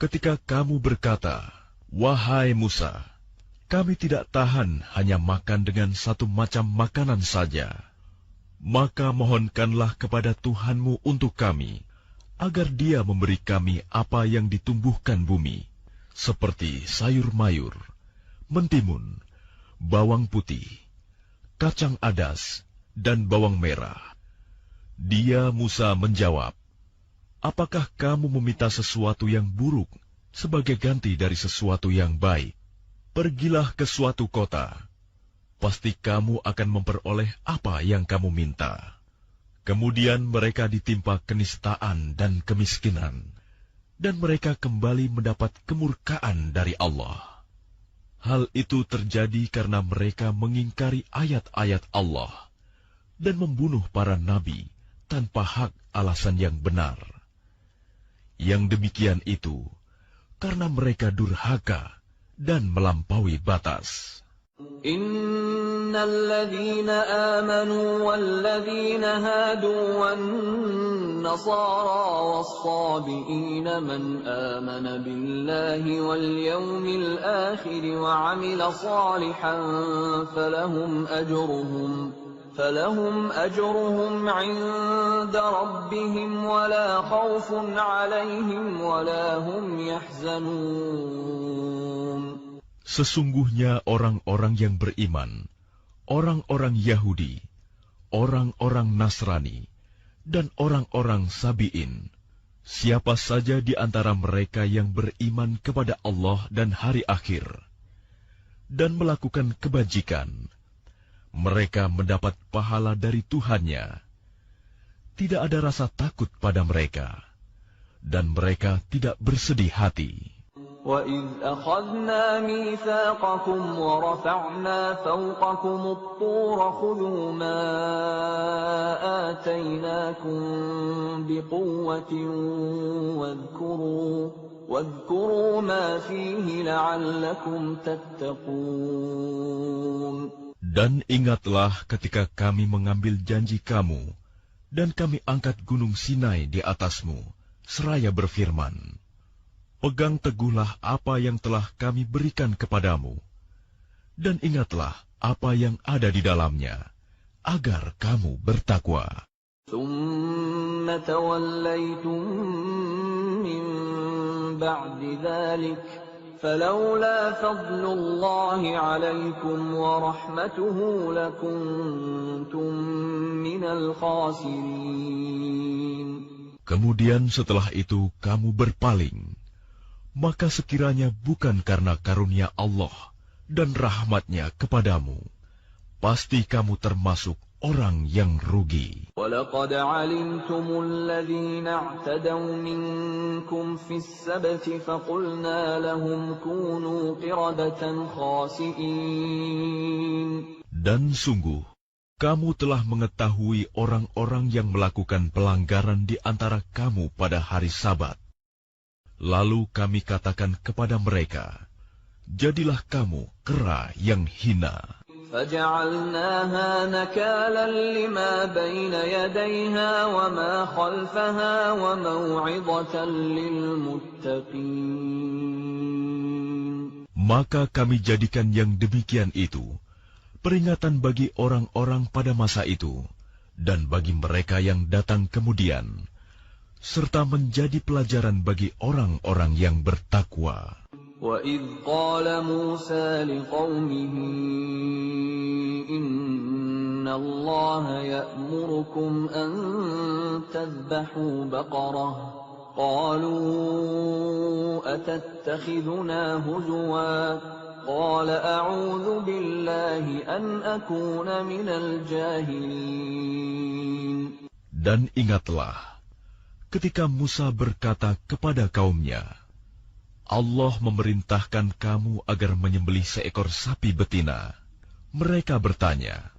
ketika kamu berkata, wahai Musa, kami tidak tahan hanya makan dengan satu macam makanan saja. Maka mohonkanlah kepada Tuhanmu untuk kami, agar Dia memberi kami apa yang ditumbuhkan bumi, seperti sayur mayur, mentimun, bawang putih, kacang adas, dan bawang merah. Dia Musa menjawab, apakah kamu meminta sesuatu yang buruk sebagai ganti dari sesuatu yang baik? Pergilah ke suatu kota. Pasti kamu akan memperoleh apa yang kamu minta. Kemudian mereka ditimpa kenistaan dan kemiskinan, dan mereka kembali mendapat kemurkaan dari Allah. Hal itu terjadi karena mereka mengingkari ayat-ayat Allah dan membunuh para nabi tanpa hak alasan yang benar. Yang demikian itu karena mereka durhaka dan melampaui batas. إن الذين آمنوا والذين هادوا والنصارى والصابئين من آمن بالله واليوم الآخر وعمل صالحا فلهم أجرهم عند ربهم ولا خوف عليهم ولا هم يحزنون. Sesungguhnya orang-orang yang beriman, orang-orang Yahudi, orang-orang Nasrani, dan orang-orang Sabi'in, siapa saja di antara mereka yang beriman kepada Allah dan hari akhir, dan melakukan kebajikan, mereka mendapat pahala dari Tuhannya. Tidak ada rasa takut pada mereka, dan mereka tidak bersedih hati. وَإِذْ أَخَذْنَا مِيثَاقَكُمْ وَرَفَعْنَا فَوْقَكُمُ الطُّورَ خُذُوا مَا آتَيْنَاكُمْ بِقُوَّةٍ وَاذْكُرُوا مَا فِيهِ لَعَلَّكُمْ تَتَّقُونَ. Dan ingatlah ketika kami mengambil janji kamu, dan kami angkat gunung Sinai di atasmu, seraya berfirman, pegang teguhlah apa yang telah kami berikan kepadamu, dan ingatlah apa yang ada di dalamnya, agar kamu bertakwa. ثُمَّ تَوَلَّيْتُم مِّن بَعْدِ ذَلِكَ فَلَوْلَا فَضْلُ اللَّهِ عَلَيْكُمْ وَرَحْمَتُهُ لَكُنتُم مِّنَ الْخَاسِرِينَ. Kemudian setelah itu kamu berpaling, maka sekiranya bukan karena karunia Allah dan rahmat-Nya kepadamu, pasti kamu termasuk orang yang rugi. وَلَقَدْ عَلِمْتُمُ الَّذِينَ اعْتَدَوْا مِنكُمْ فِي السَّبْتِ فَقُلْنَا لَهُمْ كُونُوا قِرَدَةً خَاسِئِينَ. Dan sungguh, kamu telah mengetahui orang-orang yang melakukan pelanggaran di antara kamu pada hari Sabat. Lalu kami katakan kepada mereka, jadilah kamu kera yang hina. فَجَعَلْنَاهَا نَكَالًا لِمَا بَيْنَ يَدَيْهَا وَمَا خَلْفَهَا وَمَوْعِظَةً لِلْمُتَّقِينَ. Maka kami jadikan yang demikian itu peringatan bagi orang-orang pada masa itu, dan bagi mereka yang datang kemudian, serta menjadi pelajaran bagi orang-orang yang bertakwa. وَإِذْ قَالَ مُوسَى لِقَوْمِهِ إِنَّ اللَّهَ يَأْمُرُكُمْ أَن تَذْبَحُوا بَقَرَةً قَالُوا أَتَتَّخِذُنَا هُزُوًا قَالَ أَعُوذُ بِاللَّهِ أَنْ أَكُونَ مِنَ الْجَاهِلِينَ. Dan ingatlah ketika Musa berkata kepada kaumnya, Allah memerintahkan kamu agar menyembelih seekor sapi betina. Mereka bertanya,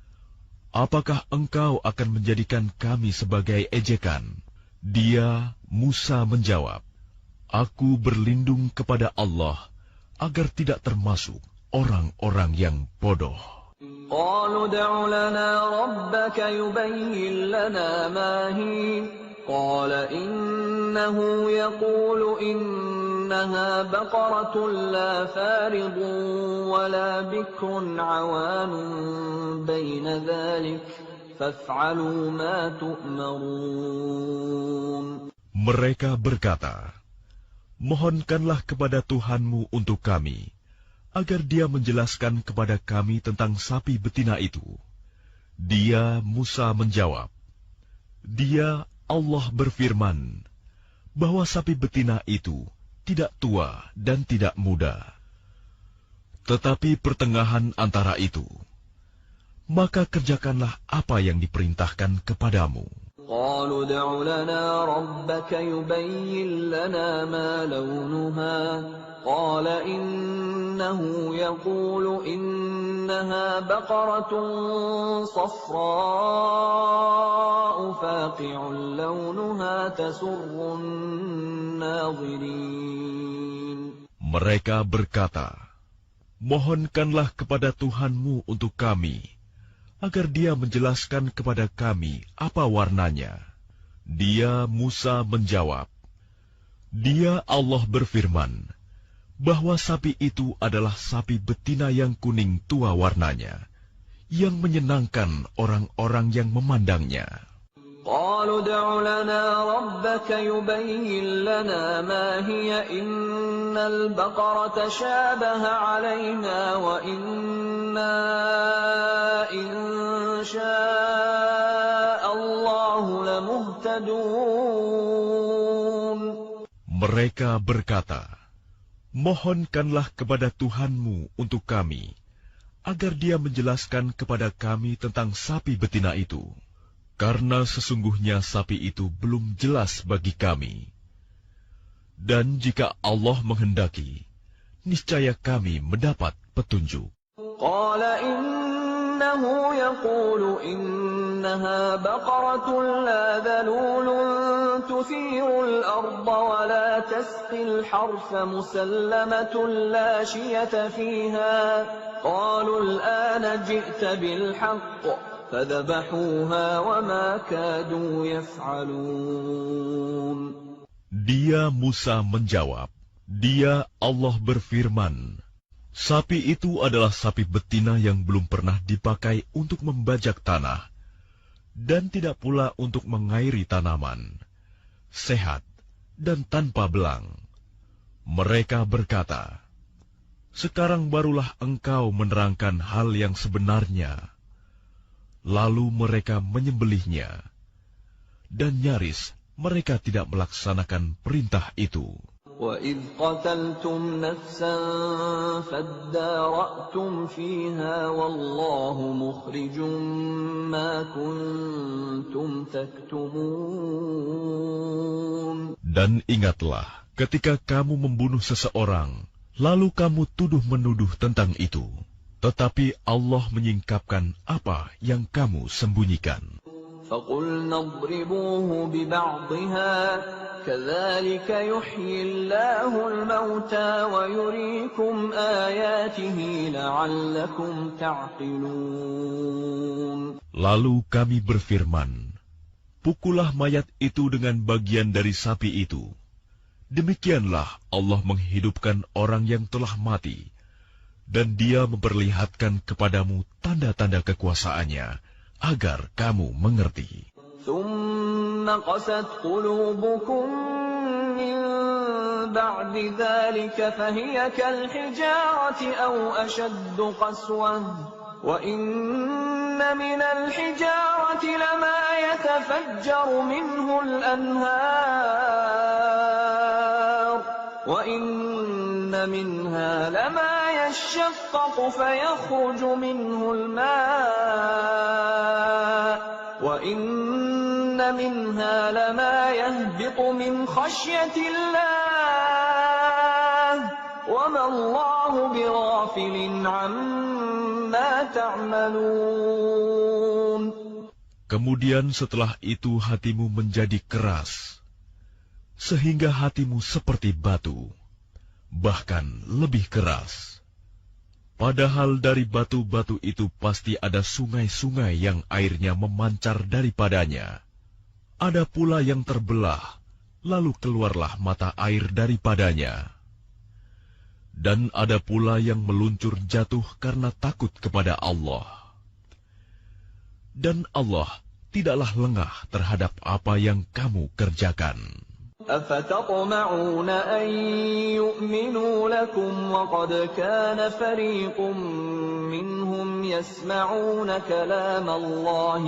apakah engkau akan menjadikan kami sebagai ejekan? Dia, Musa, menjawab, aku berlindung kepada Allah agar tidak termasuk orang-orang yang bodoh. قَالُوا ادْعُ لَنَا رَبَّكَ يُبَيِّن لَّنَا مَا هِيَ قَالَ إِنَّهُ يَقُولُ إِنَّهَا بَقَرَةٌ لَّا فَارِضٌ وَلَا بِكْرٌ عَوَانٌ بَيْنَ ذَلِكَ فَافْعَلُوا مَا تُؤْمَرُونَ. Mereka berkata, mohonkanlah kepada Tuhanmu untuk kami, agar Dia menjelaskan kepada kami tentang sapi betina itu. Dia, Musa, menjawab, Dia, Allah berfirman, bahwa sapi betina itu tidak tua dan tidak muda, tetapi pertengahan antara itu. Maka kerjakanlah apa yang diperintahkan kepadamu. قَالُوا ادْعُ لَنَا رَبَّكَ يُبَيِّن لَّنَا مَا لَوْنُهَا قَالَ إِنَّهُ يَقُولُ إِنَّهَا بَقَرَةٌ صَفْرَاءُ فَاقِعٌ لَّوْنُهَا تَسُرُّ النَّاظِرِينَ. Mereka berkata, mohonkanlah kepada Tuhanmu untuk kami, agar Dia menjelaskan kepada kami apa warnanya. Dia, Musa, menjawab, Dia, Allah, berfirman, bahwa sapi itu adalah sapi betina yang kuning tua warnanya, yang menyenangkan orang-orang yang memandangnya. قالوا ادع لنا ربك يبين لنا ما هي إن البقرة تشابه علينا وإنا إن شاء الله لمهتدون. Mereka berkata, mohonkanlah kepada Tuhanmu untuk kami, agar Dia menjelaskan kepada kami tentang sapi betina itu. Karena sesungguhnya sapi itu belum jelas bagi kami. Dan jika Allah menghendaki, niscaya kami mendapat petunjuk. Qala innahu yaqulu innaha baqaratun la dhalulun tuthirul arda wa la tasqil harfa musallamatun la shiyata fiha. Qalu al-ana ji'ta bil haqq. فذبحوها وما كادوا يفعلون. Dia, Musa, menjawab, Dia, Allah, berfirman, sapi itu adalah sapi betina yang belum pernah dipakai untuk membajak tanah, dan tidak pula untuk mengairi tanaman, sehat dan tanpa belang. Mereka berkata, sekarang barulah engkau menerangkan hal yang sebenarnya. Lalu mereka menyembelihnya, dan nyaris mereka tidak melaksanakan perintah itu. وَإِذْ قَتَلْتُمْ نَفْسًا فَادَّارَأْتُمْ فِيهَا وَاللَّهُ مُخْرِجٌ مَا كُنْتُمْ تَكْتُمُونَ. Dan ingatlah ketika kamu membunuh seseorang, lalu kamu tuduh-menuduh tentang itu. Tetapi Allah menyingkapkan apa yang kamu sembunyikan. فَقُلْنَا اضْرِبُوهُ بِبَعْضِهَا كَذَلِكَ يُحْيِي اللَّهُ الْمَوْتَى وَيُرِيكُمْ آيَاتِهِ لَعَلَّكُمْ تَعْقِلُونَ. Lalu kami berfirman, pukullah mayat itu dengan bagian dari sapi itu. Demikianlah Allah menghidupkan orang yang telah mati, dan Dia memperlihatkan kepadamu tanda-tanda kekuasaannya, agar kamu mengerti. ثُمَّ قَسَتْ قُلُوبُكُمْ مِنْ بَعْدِ ذَلِكَ فَهِيَ كَالْحِجَارَةِ أَوْ أَشَدُّ قَسْوَةً وَإِنَّ مِنَ الْحِجَارَةِ لَمَا يَتَفَجَّرُ مِنْهُ الْأَنْهَارُ وَإِنَّ مِنْهَا لَمَا يَشَّقَّقُ فَيَخْرُجُ مِنْهُ الْمَاءُ وَإِنَّ مِنْهَا لَمَا يَهْبِطُ مِنْ خَشْيَةِ اللَّهِ وَمَا اللَّهُ بِغَافِلٍ عَمَّا تَعْمَلُونَ. Kemudian setelah itu hatimu menjadi keras, sehingga hatimu seperti batu, bahkan lebih keras. Padahal dari batu-batu itu pasti ada sungai-sungai yang airnya memancar daripadanya. Ada pula yang terbelah, lalu keluarlah mata air daripadanya. Dan ada pula yang meluncur jatuh karena takut kepada Allah. Dan Allah tidaklah lengah terhadap apa yang kamu kerjakan. أَفَتَطْمَعُونَ أَن يُؤْمِنُوا لَكُمْ وَقَدْ كَانَ فَرِيقٌ مِّنْهُمْ يَسْمَعُونَ كَلَامَ اللَّهِ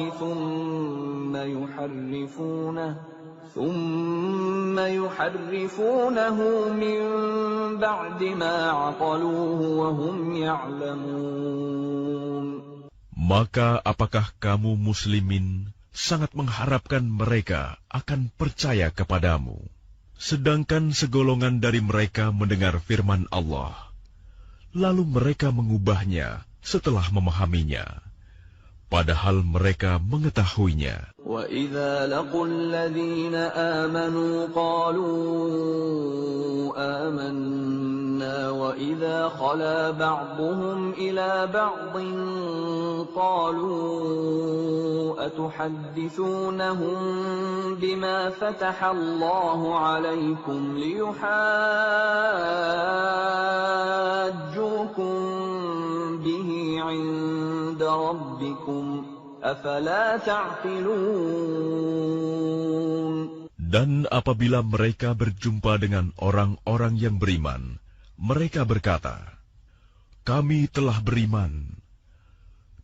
ثُمَّ يُحَرِّفُونَهُ مِنْ بَعْدِ مَا عَقَلُوهُ وَهُمْ يَعْلَمُونَ. Maka apakah kamu muslimin sangat mengharapkan mereka akan percaya kepadamu, sedangkan segolongan dari mereka mendengar firman Allah, lalu mereka mengubahnya setelah memahaminya, padahal mereka mengetahuinya. وَإِذَا لَقُوا الَّذِينَ آمَنُوا قَالُوا آمَنَّا وَإِذَا خَلَا بَعْضُهُمْ إِلَى بَعْضٍ قَالُوا أَتُحَدِّثُونَهُم بِمَا فَتَحَ اللَّهُ عَلَيْكُمْ لِيُحَاجُّوكُم بِهِ عِندَ رَبِّكُمْ أَفَلَا تَعْقِلُونَ. Dan apabila mereka berjumpa dengan orang-orang yang beriman, mereka berkata, "Kami telah beriman."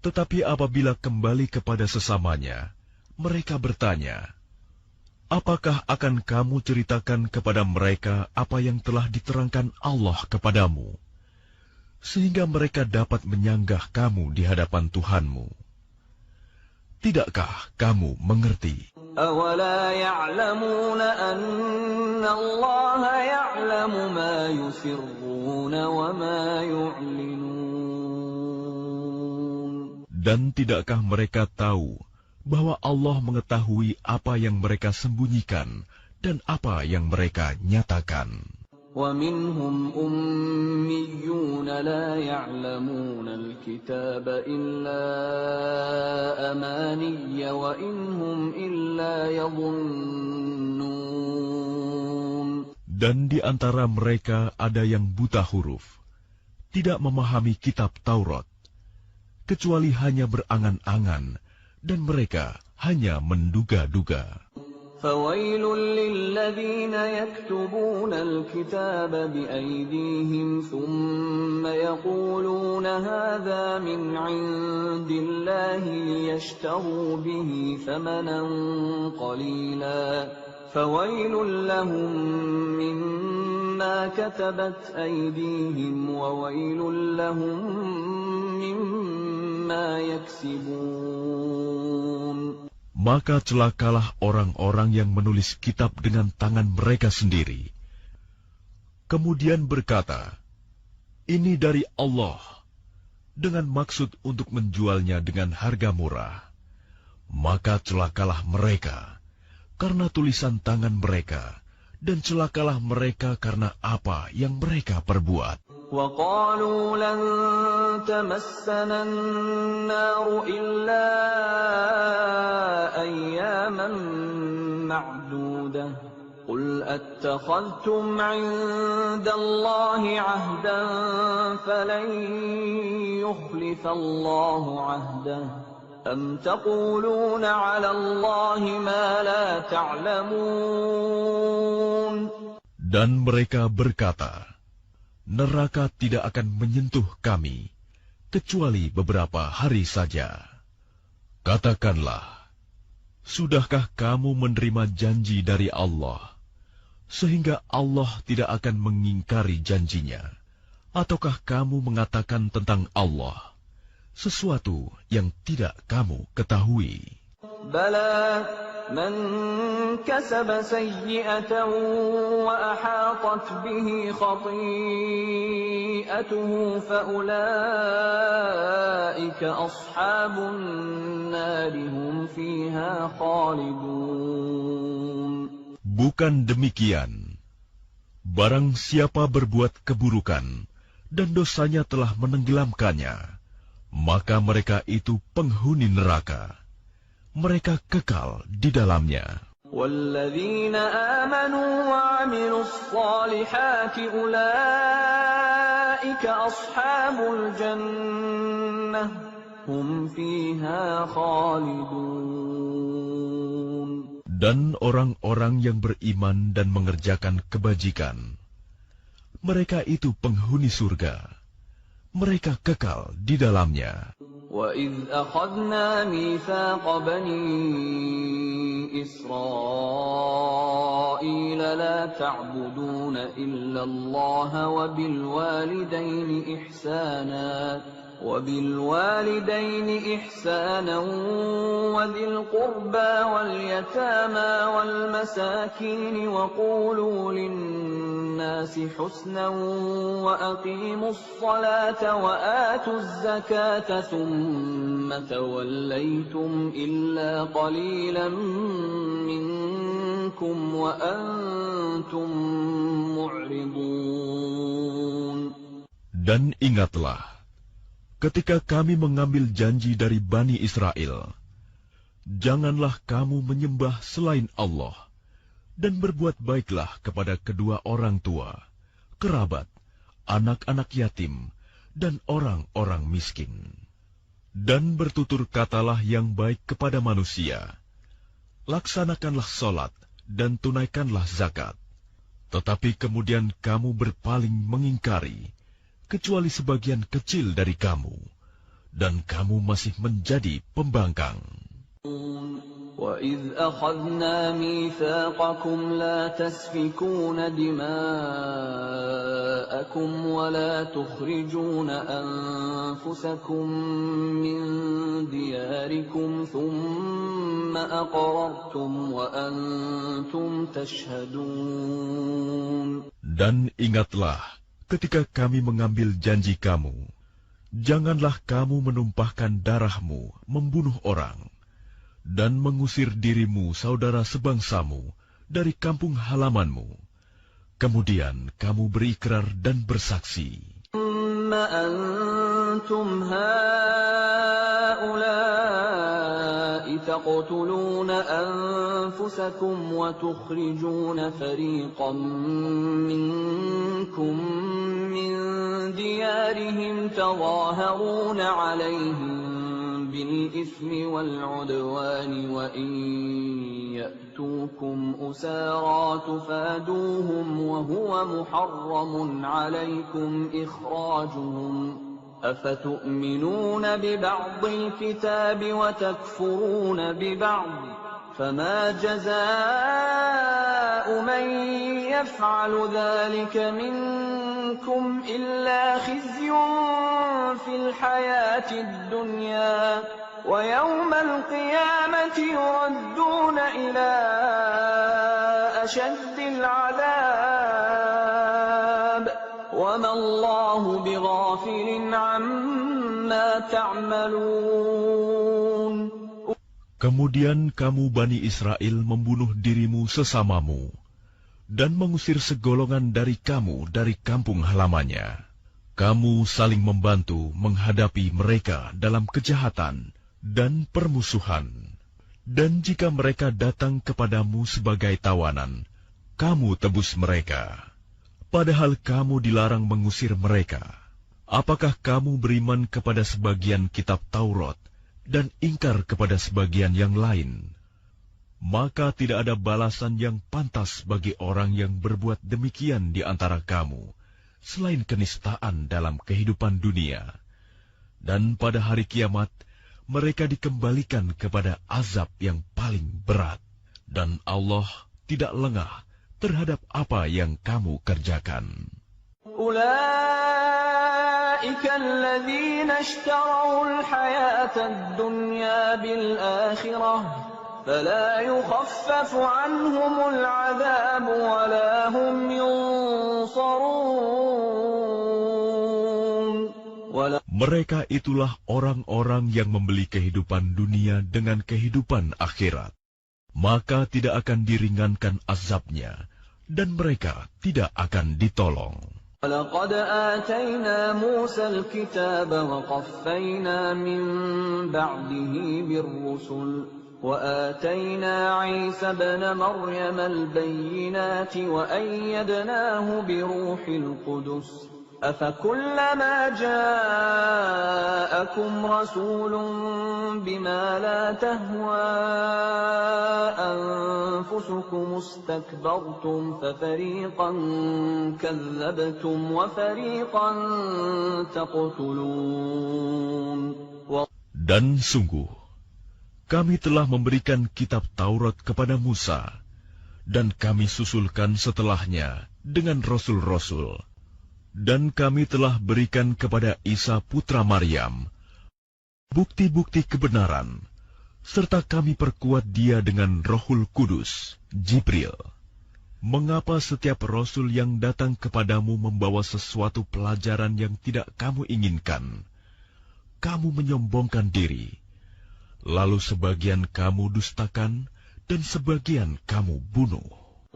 Tetapi apabila kembali kepada sesamanya, mereka bertanya, "Apakah akan kamu ceritakan kepada mereka apa yang telah diterangkan Allah kepadamu, sehingga mereka dapat menyanggah kamu di hadapan Tuhanmu? Tidakkah kamu mengerti?" أَوَلَا يَعْلَمُونَ أَنَّ اللَّهَ يَعْلَمُ مَا يُسِرُّونَ وَمَا يُعْلِنُونَ. Dan tidakkah mereka tahu bahwa Allah mengetahui apa yang mereka sembunyikan dan apa yang mereka nyatakan? وَمِنْهُمْ أُمِّيُّونَ لَا يَعْلَمُونَ الْكِتَابَ إِلَّا أَمَانِيَّ وَإِنْ هُمْ إِلَّا يَظُنُّونَ. Dan di antara mereka ada yang buta huruf, tidak memahami kitab Taurat, kecuali hanya berangan-angan, dan mereka hanya menduga-duga. فَوَيْلٌ لِّلَّذِينَ يَكْتُبُونَ الْكِتَابَ بِأَيْدِيهِمْ ثُمَّ يَقُولُونَ هَٰذَا مِنْ عِندِ اللَّهِ لِيَشْتَرُوا بِهِ ثَمَنًا قَلِيلًا فَوَيْلٌ لَّهُم مِّمَّا كَتَبَتْ أَيْدِيهِمْ وَوَيْلٌ لَّهُم مِّمَّا يَكْسِبُونَ. Maka celakalah orang-orang yang menulis kitab dengan tangan mereka sendiri, kemudian berkata, "Ini dari Allah," dengan maksud untuk menjualnya dengan harga murah. Maka celakalah mereka karena tulisan tangan mereka, dan celakalah mereka karena apa yang mereka perbuat. وَقَالُوا لَن تَمَسَّنَا النَّارُ إِلَّا أَيَّامًا مَّعْدُودَةً قُلْ أَتَّخَذْتُمْ عِندَ اللَّهِ عَهْدًا فَلَن يُخْلِفَ اللَّهُ عَهْدَهُ أَمْ تَقُولُونَ عَلَى اللَّهِ مَا لَا تَعْلَمُونَ. Dan mereka berkata, "Neraka tidak akan menyentuh kami, kecuali beberapa hari saja." Katakanlah, sudahkah kamu menerima janji dari Allah, sehingga Allah tidak akan mengingkari janjinya? Ataukah kamu mengatakan tentang Allah sesuatu yang tidak kamu ketahui? بَلَىٰ مَن كَسَبَ سَيِّئَةً وَأَحَاطَتْ بِهِ خَطِيئَتُهُ فَأُولَٰئِكَ أَصْحَابُ النَّارِ هُمْ فِيهَا خَالِدُونَ. Bukan demikian. Barang siapa berbuat keburukan dan dosanya telah menenggelamkannya, maka mereka itu penghuni neraka. Mereka kekal di dalamnya. وَالَّذِينَ آمَنُوا وَعَمِلُوا الصَّالِحَاتِ أُولَٰئِكَ أَصْحَابُ الْجَنَّةِ هُمْ فِيهَا خَالِدُونَ. Dan orang-orang yang beriman dan mengerjakan kebajikan, mereka itu penghuni surga. Mereka kekal di dalamnya. وَإِذْ أَخَذْنَا مِيثَاقَ بَنِي إِسْرَائِيلَ لَا تَعْبُدُونَ إِلَّا اللَّهَ وَبِالْوَالِدَيْنِ إِحْسَانًا وَذِي الْقُرْبَىٰ وَالْيَتَامَىٰ وَالْمَسَاكِينِ وَقُولُوا لِلنَّاسِ حُسْنًا وَأَقِيمُوا الصَّلَاةَ وَآتُوا الزَّكَاةَ ثُمَّ تَوَلَّيْتُمْ إِلَّا قَلِيلًا مِّنكُمْ وَأَنتُم مُّعْرِضُونَ. Dan ingatlah, ketika kami mengambil janji dari Bani Israel, janganlah kamu menyembah selain Allah, dan berbuat baiklah kepada kedua orang tua, kerabat, anak-anak yatim, dan orang-orang miskin. Dan bertutur katalah yang baik kepada manusia. Laksanakanlah sholat dan tunaikanlah zakat. Tetapi kemudian kamu berpaling mengingkari, kecuali sebagian kecil dari kamu, dan kamu masih menjadi pembangkang. وَإِذْ أَخَذْنَا مِيثَاقَكُمْ لَا تَسْفِكُونَ دِمَاءَكُمْ وَلَا تُخْرِجُونَ أَنفُسَكُم مِّن دِيَارِكُمْ ثُمَّ أَقْرَرْتُمْ وَأَنتُمْ تَشْهَدُونَ. Dan ingatlah ketika kami mengambil janji kamu, janganlah kamu menumpahkan darahmu, membunuh orang, dan mengusir dirimu saudara sebangsamu dari kampung halamanmu. Kemudian kamu berikrar dan bersaksi. أَنْتُمْ هَؤُلَاءِ تَقْتُلُونَ أَنفُسَكُمْ وَتُخْرِجُونَ فَرِيقًا مِّنكُم مِّن دِيَارِهِمْ تَظَاهَرُونَ عَلَيْهِم بِالْإِثْمِ وَالْعُدْوَانِ وَإِن يَأْتُوكُمْ أُسَارَىٰ تُفَادُوهُمْ وَهُوَ مُحَرَّمٌ عَلَيْكُمْ إِخْرَاجُهُمْ أَفَتُؤْمِنُونَ بِبَعْضِ الْكِتَابِ وَتَكْفُرُونَ بِبَعْضٍ فَمَا جَزَاءُ مَن يَفْعَلُ ذَلِكَ مِنكُمْ إِلَّا خِزْيٌ فِي الْحَيَاةِ الدُّنْيَا وَيَوْمَ الْقِيَامَةِ يُرَدُّونَ إِلَىٰ أَشَدِّ الْعَذَابِ وَمَا اللَّهُ بِغَافِلٍ عَمَّا تَعْمَلُونَ. Kemudian kamu Bani Israel membunuh dirimu sesamamu, dan mengusir segolongan dari kamu dari kampung halamannya. Kamu saling membantu menghadapi mereka dalam kejahatan dan permusuhan. Dan jika mereka datang kepadamu sebagai tawanan, kamu tebus mereka. Padahal kamu dilarang mengusir mereka. Apakah kamu beriman kepada sebagian kitab Taurat dan ingkar kepada sebagian yang lain? Maka tidak ada balasan yang pantas bagi orang yang berbuat demikian di antara kamu, selain kenistaan dalam kehidupan dunia. Dan pada hari kiamat, mereka dikembalikan kepada azab yang paling berat. Dan Allah tidak lengah terhadap apa yang kamu kerjakan. أُولَٰئِكَ الَّذِينَ اشْتَرَوُا الْحَيَاةَ الدُّنْيَا بِالْآخِرَةِ فَلَا يُخَفَّفُ عَنْهُمُ الْعَذَابُ وَلَا هُمْ يُنصَرُونَ. Mereka itulah orang-orang yang membeli kehidupan dunia dengan kehidupan akhirat. Maka tidak akan diringankan azabnya, dan mereka tidak akan ditolong. وَلَقَدْ آتَيْنَا مُوسَى الْكِتَابَ وَقَفَّيْنَا مِن بَعْدِهِ بِالرُّسُلِ وَآتَيْنَا عِيسَى ابْنَ مَرْيَمَ الْبَيِّنَاتِ وَأَيَّدْنَاهُ بِرُوحِ الْقُدُسِ أَفَكُلَّمَا جَاءَكُمْ رَسُولٌ بِمَا لَا تَهْوَىٰ أَنفُسُكُمُ اسْتَكْبَرْتُمْ فَفَرِيقًا كَذَّبْتُمْ وَفَرِيقًا تَقْتُلُونَ. Dan sungguh, kami telah memberikan kitab Taurat kepada Musa, dan kami susulkan setelahnya dengan rasul-rasul. Dan kami telah berikan kepada Isa putra Maryam bukti-bukti kebenaran, serta kami perkuat dia dengan Rohul Kudus, Jibril. Mengapa setiap rasul yang datang kepadamu membawa sesuatu pelajaran yang tidak kamu inginkan, kamu menyombongkan diri, lalu sebagian kamu dustakan, dan sebagian kamu bunuh.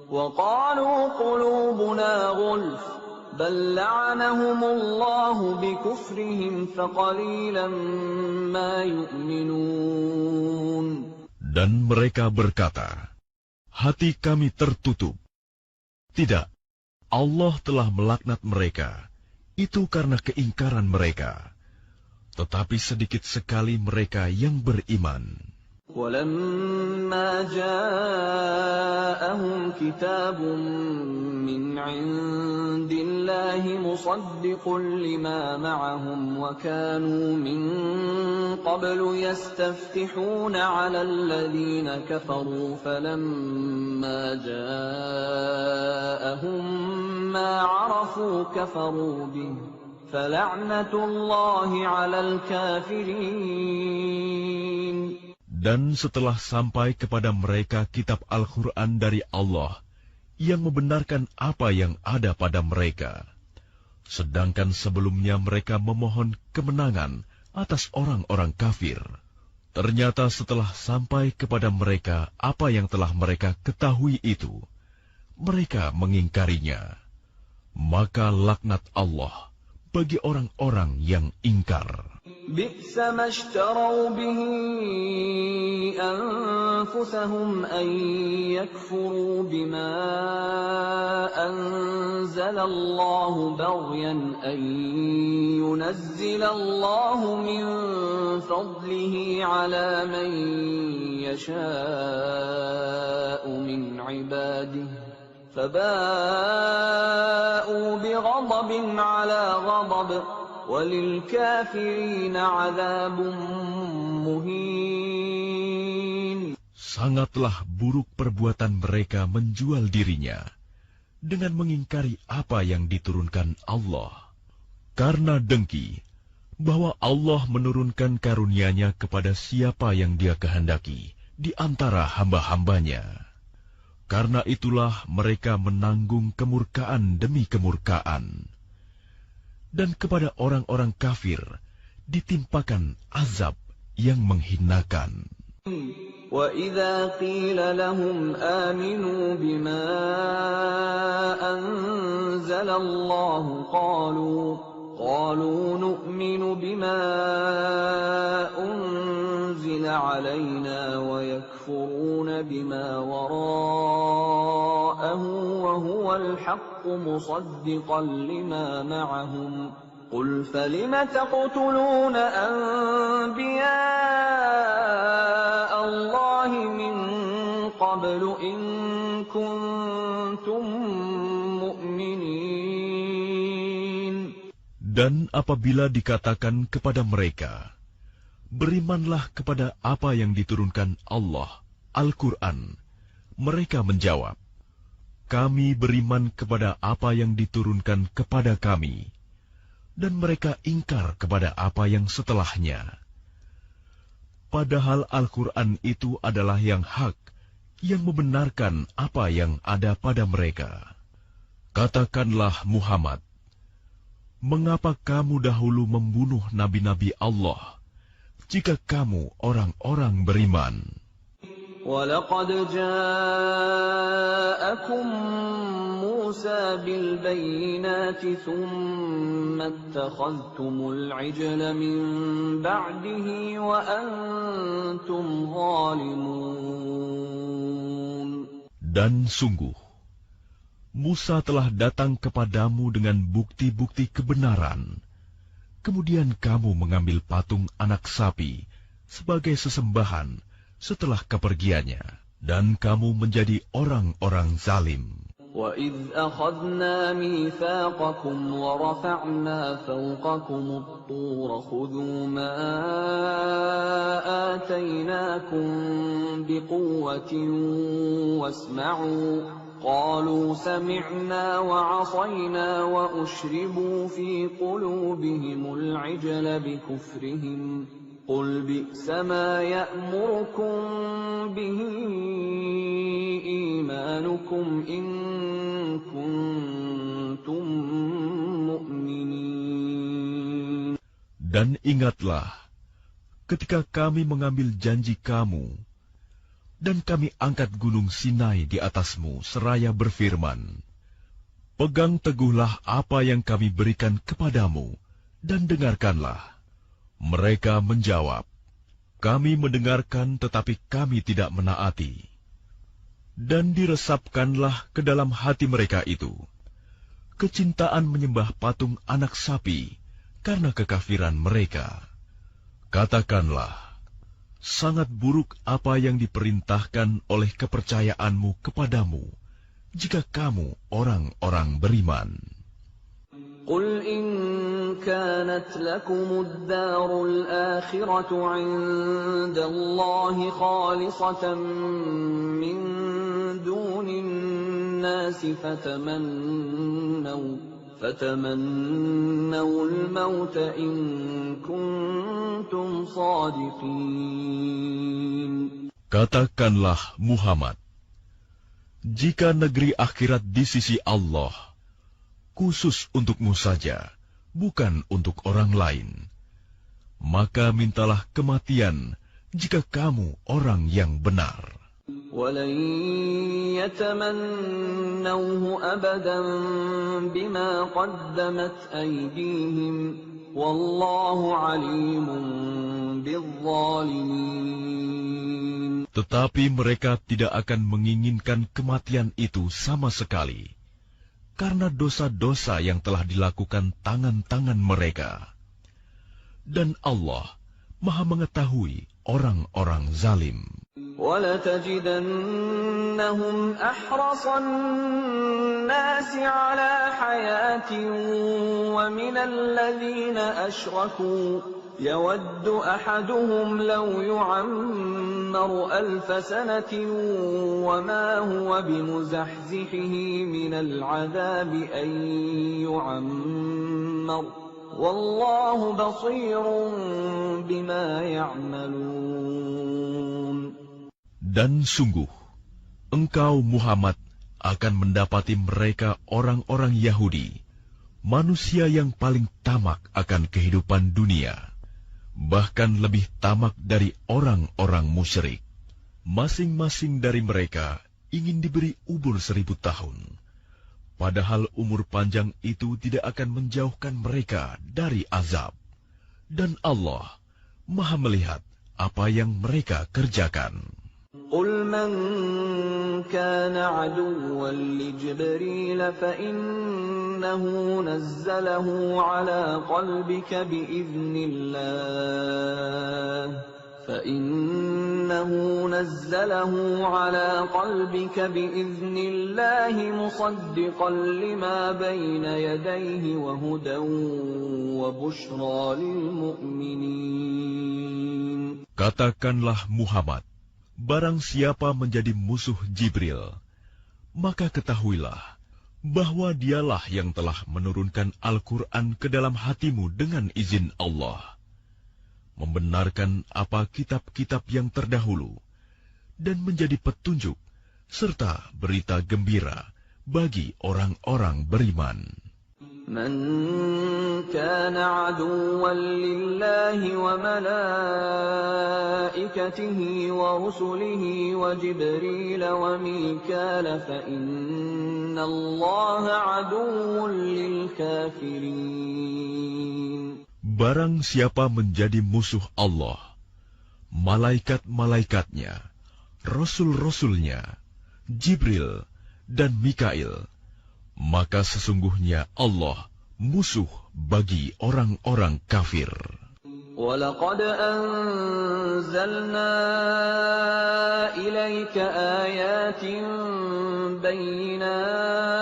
وَقَالُوا قُلُوبُنَا غُلْفٌ بل لعنهم الله بكفرهم فقليلا ما يؤمنون. Dan mereka berkata, hati kami tertutup. Tidak, Allah telah melaknat mereka. Itu karena keingkaran mereka. Tetapi sedikit sekali mereka yang beriman. وَلَمَّا جَاءَهُمْ كِتَابٌ مِّنْ عِندِ اللَّهِ مُصَدِّقٌ لِّمَا مَعَهُمْ وَكَانُوا مِن قَبْلُ يَسْتَفْتِحُونَ عَلَى الَّذِينَ كَفَرُوا فَلَمَّا جَاءَهُم مَّا عَرَفُوا كَفَرُوا بِهِ فَلَعْنَةُ اللَّهِ عَلَى الْكَافِرِينَ. Dan setelah sampai kepada mereka kitab Al-Quran dari Allah yang membenarkan apa yang ada pada mereka, sedangkan sebelumnya mereka memohon kemenangan atas orang-orang kafir, ternyata setelah sampai kepada mereka apa yang telah mereka ketahui itu, mereka mengingkarinya. Maka laknat Allah bagi orang-orang yang ingkar. بئس ما اشتروا به أنفسهم أن يكفروا بما أنزل الله بغيا أن ينزل الله من فضله على من يشاء من عباده فباءوا بغضب على غضب وَلِلْكَافِرِينَ عَذَابٌ مُهِينٌ. Sangatlah buruk perbuatan mereka menjual dirinya dengan mengingkari apa yang diturunkan Allah. Karena dengki bahwa Allah menurunkan karunia-Nya kepada siapa yang Dia kehendaki di antara hamba-hambanya. Karena itulah mereka menanggung kemurkaan demi kemurkaan. Dan kepada orang-orang kafir ditimpakan azab yang menghinakan. وَإِذَا قِيلَ لَهُمْ آمِنُوا بِمَا أَنزَلَ اللَّهُ قَالُوا نُؤْمِنُ بِمَا أُنزِلَ عَلَيْنَا وَيَكْفُرُونَ بِمَا وَرَاءَهُ وَهُوَ الْحَقُّ مُصَدِّقًا لِمَا مَعَهُمْ قُلْ فَلِمَ تَقْتُلُونَ أَنبِيَاءَ اللَّهِ مِن قَبْلُ إِن كُنتُم مُّؤْمِنِينَ. Dan apabila dikatakan kepada mereka, berimanlah kepada apa yang diturunkan Allah, Al-Quran, mereka menjawab, kami beriman kepada apa yang diturunkan kepada kami, dan mereka ingkar kepada apa yang setelahnya. Padahal Al-Quran itu adalah yang hak, yang membenarkan apa yang ada pada mereka. Katakanlah Muhammad, mengapa kamu dahulu membunuh nabi-nabi Allah, jika kamu orang-orang beriman? وَلَقَدْ جَاءَكُم مُّوسَىٰ بِالْبَيِّنَاتِ ثُمَّ اتَّخَذْتُمُ الْعِجْلَ مِن بَعْدِهِ وَأَنتُمْ ظَالِمُونَ. Dan sungguh, Musa telah datang kepadamu dengan bukti-bukti kebenaran. Kemudian kamu mengambil patung anak sapi sebagai sesembahan setelah kepergiannya, dan kamu menjadi orang-orang zalim. وَإِذْ أَخَذْنَا مِيثَاقَكُمْ وَرَفَعْنَا فَوْقَكُمُ الطُّورَ خُذُوا مَا آتَيْنَاكُمْ بِقُوَّةٍ وَاسْمَعُوا قَالُوا سَمِعْنَا وَعَصَيْنَا وَأُشْرِبُوا فِي قُلُوبِهِمُ الْعِجْلَ بِكُفْرِهِمْ قُلْ بِئْسَ مَا يَأْمُرُكُمْ بِهِ إِيمَانُكُمْ إِن كُنتُم مُّؤْمِنِينَ. Dan ingatlah, ketika kami mengambil janji kamu, dan kami angkat gunung Sinai di atasmu seraya berfirman, Pegang teguhlah apa yang kami berikan kepadamu, dan dengarkanlah. Mereka menjawab, kami mendengarkan tetapi kami tidak menaati. Dan diresapkanlah ke dalam hati mereka itu kecintaan menyembah patung anak sapi karena kekafiran mereka. Katakanlah, sangat buruk apa yang diperintahkan oleh kepercayaanmu kepadamu, jika kamu orang-orang beriman. قل إن كانت لكم الدار الآخرة عند الله خالصة من دون الناس فتمنوا الموت إن كنتم صادقين. Katakanlah Muhammad, jika negeri akhirat di sisi Allah khusus untukmu saja, bukan untuk orang lain, maka mintalah kematian jika kamu orang yang benar. وَلَن يَتَمَنَّوْهُ أَبَدًا بِمَا قَدَّمَتْ أَيْدِيهِمْ وَاللَّهُ عَلِيمٌ بِالظَّالِمِينَ. Tetapi mereka tidak akan menginginkan kematian itu sama sekali, karena dosa-dosa yang telah dilakukan tangan-tangan mereka. Dan Allah Maha mengetahui orang-orang zalim. وَلَتَجِدَنَّهُمْ أَحْرَصَ النَّاسِ عَلَى حَيَاةٍ وَمِنَ الَّذِينَ أَشْرَكُوا يَوَدُّ أَحَدُهُمْ لَوْ يُعَمَّرُ 1000 سَنَةٍ وَمَا هُوَ بِمُزَحْزِحِهِ مِنَ الْعَذَابِ أَن يُعَمَّرَ وَاللَّهُ بَصِيرٌ بِمَا يَعْمَلُونَ. Dan sungguh, engkau Muhammad akan mendapati mereka orang-orang Yahudi, manusia yang paling tamak akan kehidupan dunia, bahkan lebih tamak dari orang-orang musyrik. Masing-masing dari mereka ingin diberi umur 1000 tahun, padahal umur panjang itu tidak akan menjauhkan mereka dari azab. Dan Allah Maha melihat apa yang mereka kerjakan. قُلْ مَنْ كَانَ عَدُوًّا لِجِبْرِيلَ فَإِنَّهُ نَزَّلَهُ عَلَى قَلْبِكَ بِإِذْنِ اللَّهِ مُصَدِّقًا لِمَا بَيْنَ يَدَيْهِ وَهُدًى وَبُشْرَى لِلْمُؤْمِنِينَ. Katakanlah Muhammad, barang siapa menjadi musuh Jibril, maka ketahuilah bahwa dialah yang telah menurunkan Al-Quran ke dalam hatimu dengan izin Allah, membenarkan apa kitab-kitab yang terdahulu, dan menjadi petunjuk serta berita gembira bagi orang-orang beriman. من كان عدوا لله وملائكته ورسله وجبريل وميكال فإن الله عدو للكافرين. Barang siapa menjadi musuh Allah, malaikat-malaikatnya, rasul-rasulnya, Jibril dan Mikail, maka sesungguhnya Allah musuh bagi orang-orang kafir. وَلَقَدْ أَنزَلْنَا إِلَيْكَ آيَاتٍ بَيِّنَاتٍ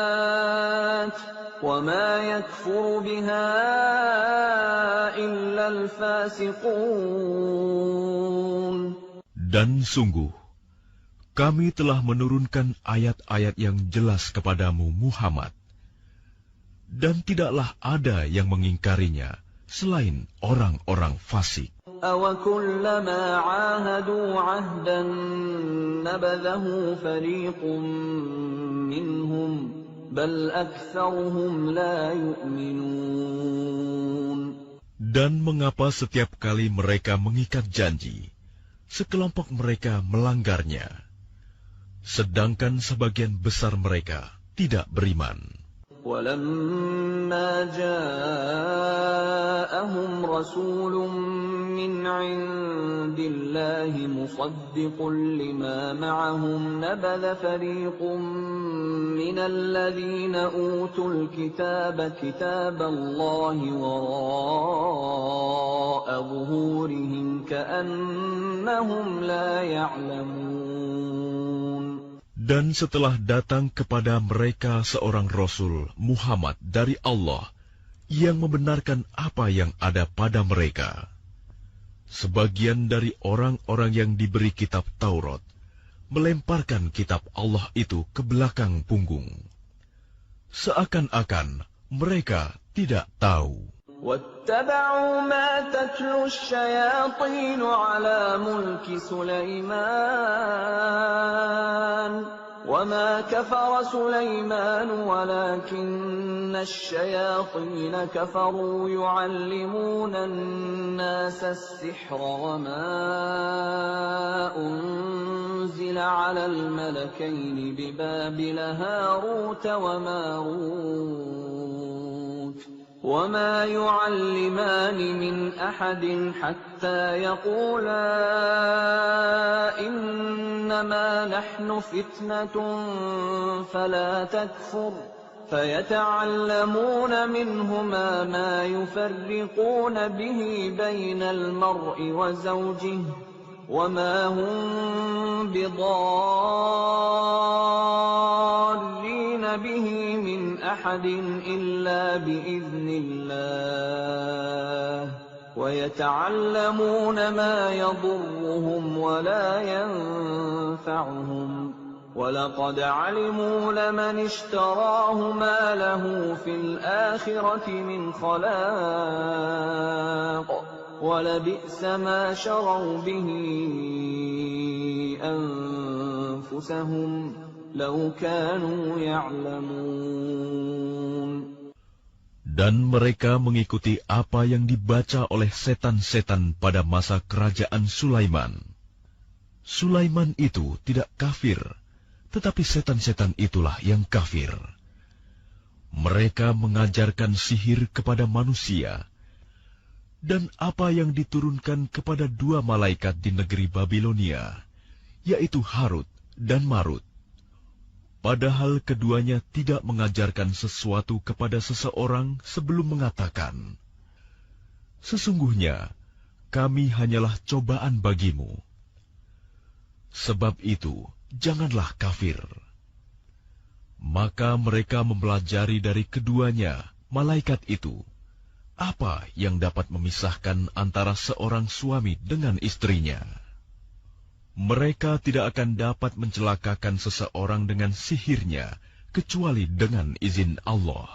وَمَا يَكْفُرُ بِهَا إِلَّا الْفَاسِقُونَ. Dan sungguh, kami telah menurunkan ayat-ayat yang jelas kepadamu Muhammad, dan tidaklah ada yang mengingkarinya selain orang-orang fasik. أَوَكُلَّمَا عَاهَدُوا عَهْدًا نَبَذَهُ فَرِيقٌ مِّنْهُمْ بَلْ أَكْثَرُهُمْ لَا يُؤْمِنُونَ. Dan mengapa setiap kali mereka mengikat janji, sekelompok mereka melanggarnya, sedangkan sebagian besar mereka tidak beriman. ولما جاءهم رسول من عند الله مصدق لما معهم نبذ فريق من الذين أوتوا الكتاب كتاب الله وراء ظهورهم كأنهم لا يعلمون. Dan setelah datang kepada mereka seorang Rasul Muhammad dari Allah yang membenarkan apa yang ada pada mereka, sebagian dari orang-orang yang diberi kitab Taurat melemparkan kitab Allah itu ke belakang punggung, seakan-akan mereka tidak tahu. واتبعوا ما تتلو الشياطين على ملك سليمان وما كفر سليمان ولكن الشياطين كفروا يعلمون الناس السحر وما أنزل على الملكين ببابل هاروت وماروت وما يعلمان من أحد حتى يقولا إنما نحن فتنة فلا تكفر فيتعلمون منهما ما يفرقون به بين المرء وزوجه وما هم بضارين به من أحد إلا بإذن الله ويتعلمون ما يضرهم ولا ينفعهم وَلَقَدْ عَلِمُوا لَمَنِ اشْتَرَاهُ مَا لَهُ فِي الْآخِرَةِ مِنْ خَلَاقٍ وَلَبِئْسَ مَا شَرَوْا بِهِ أَنفُسَهُمْ لَوْ كَانُوا يَعْلَمُونَ. Dan mereka mengikuti apa yang dibaca oleh setan-setan pada masa kerajaan Sulaiman. Sulaiman itu tidak kafir, tetapi setan-setan itulah yang kafir. Mereka mengajarkan sihir kepada manusia, dan apa yang diturunkan kepada dua malaikat di negeri Babilonia, yaitu Harut dan Marut. Padahal keduanya tidak mengajarkan sesuatu kepada seseorang sebelum mengatakan, "Sesungguhnya kami hanyalah cobaan bagimu." Sebab itu, janganlah kafir. Maka mereka mempelajari dari keduanya, malaikat itu, apa yang dapat memisahkan antara seorang suami dengan istrinya. Mereka tidak akan dapat mencelakakan seseorang dengan sihirnya, kecuali dengan izin Allah.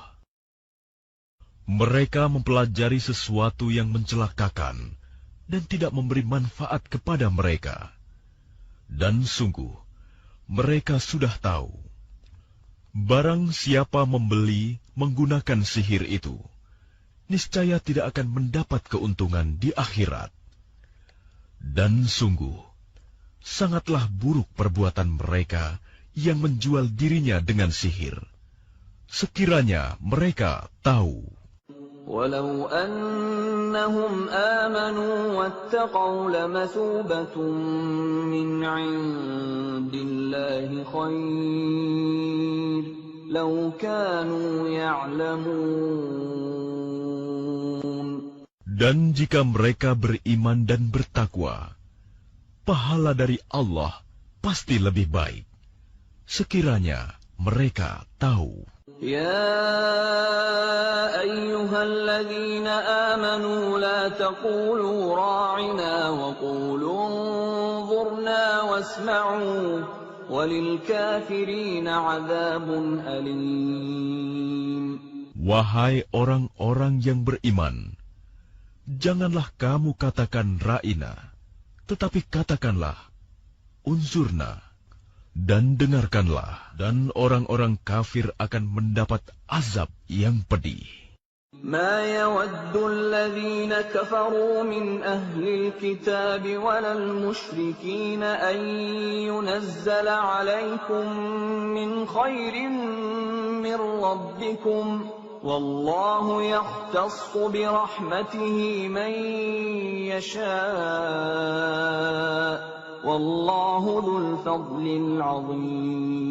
Mereka mempelajari sesuatu yang mencelakakan, dan tidak memberi manfaat kepada mereka. Dan sungguh, mereka sudah tahu, barang siapa membeli menggunakan sihir itu, niscaya tidak akan mendapat keuntungan di akhirat. Dan sungguh, sangatlah buruk perbuatan mereka yang menjual dirinya dengan sihir, sekiranya mereka tahu. وَلَوْ أَنَّهُمْ آمَنُوا وَاتَّقَوْا لَمَثُوبَةٌ مِّنْ عِندِ اللَّهِ خَيْرٌ لَوْ كَانُوا يَعْلَمُونَ. Dan jika mereka beriman dan bertakwa, pahala dari Allah pasti lebih baik, sekiranya mereka tahu. يا أيها الذين آمنوا لا تقولوا راعنا وقولوا انظرنا واسمعوا وللكافرين عذاب أليم. Wahai orang-orang yang beriman, janganlah kamu katakan ra'ina, tetapi katakanlah unzurna, dan dengarkanlah, dan orang-orang kafir akan mendapat azab yang pedih. ما يود الذين كفروا من أهل الكتاب ولا المشركين أن ينزل عليكم من خير من ربكم والله يختص برحمته من يشاء والله ذو الفضل العظيم.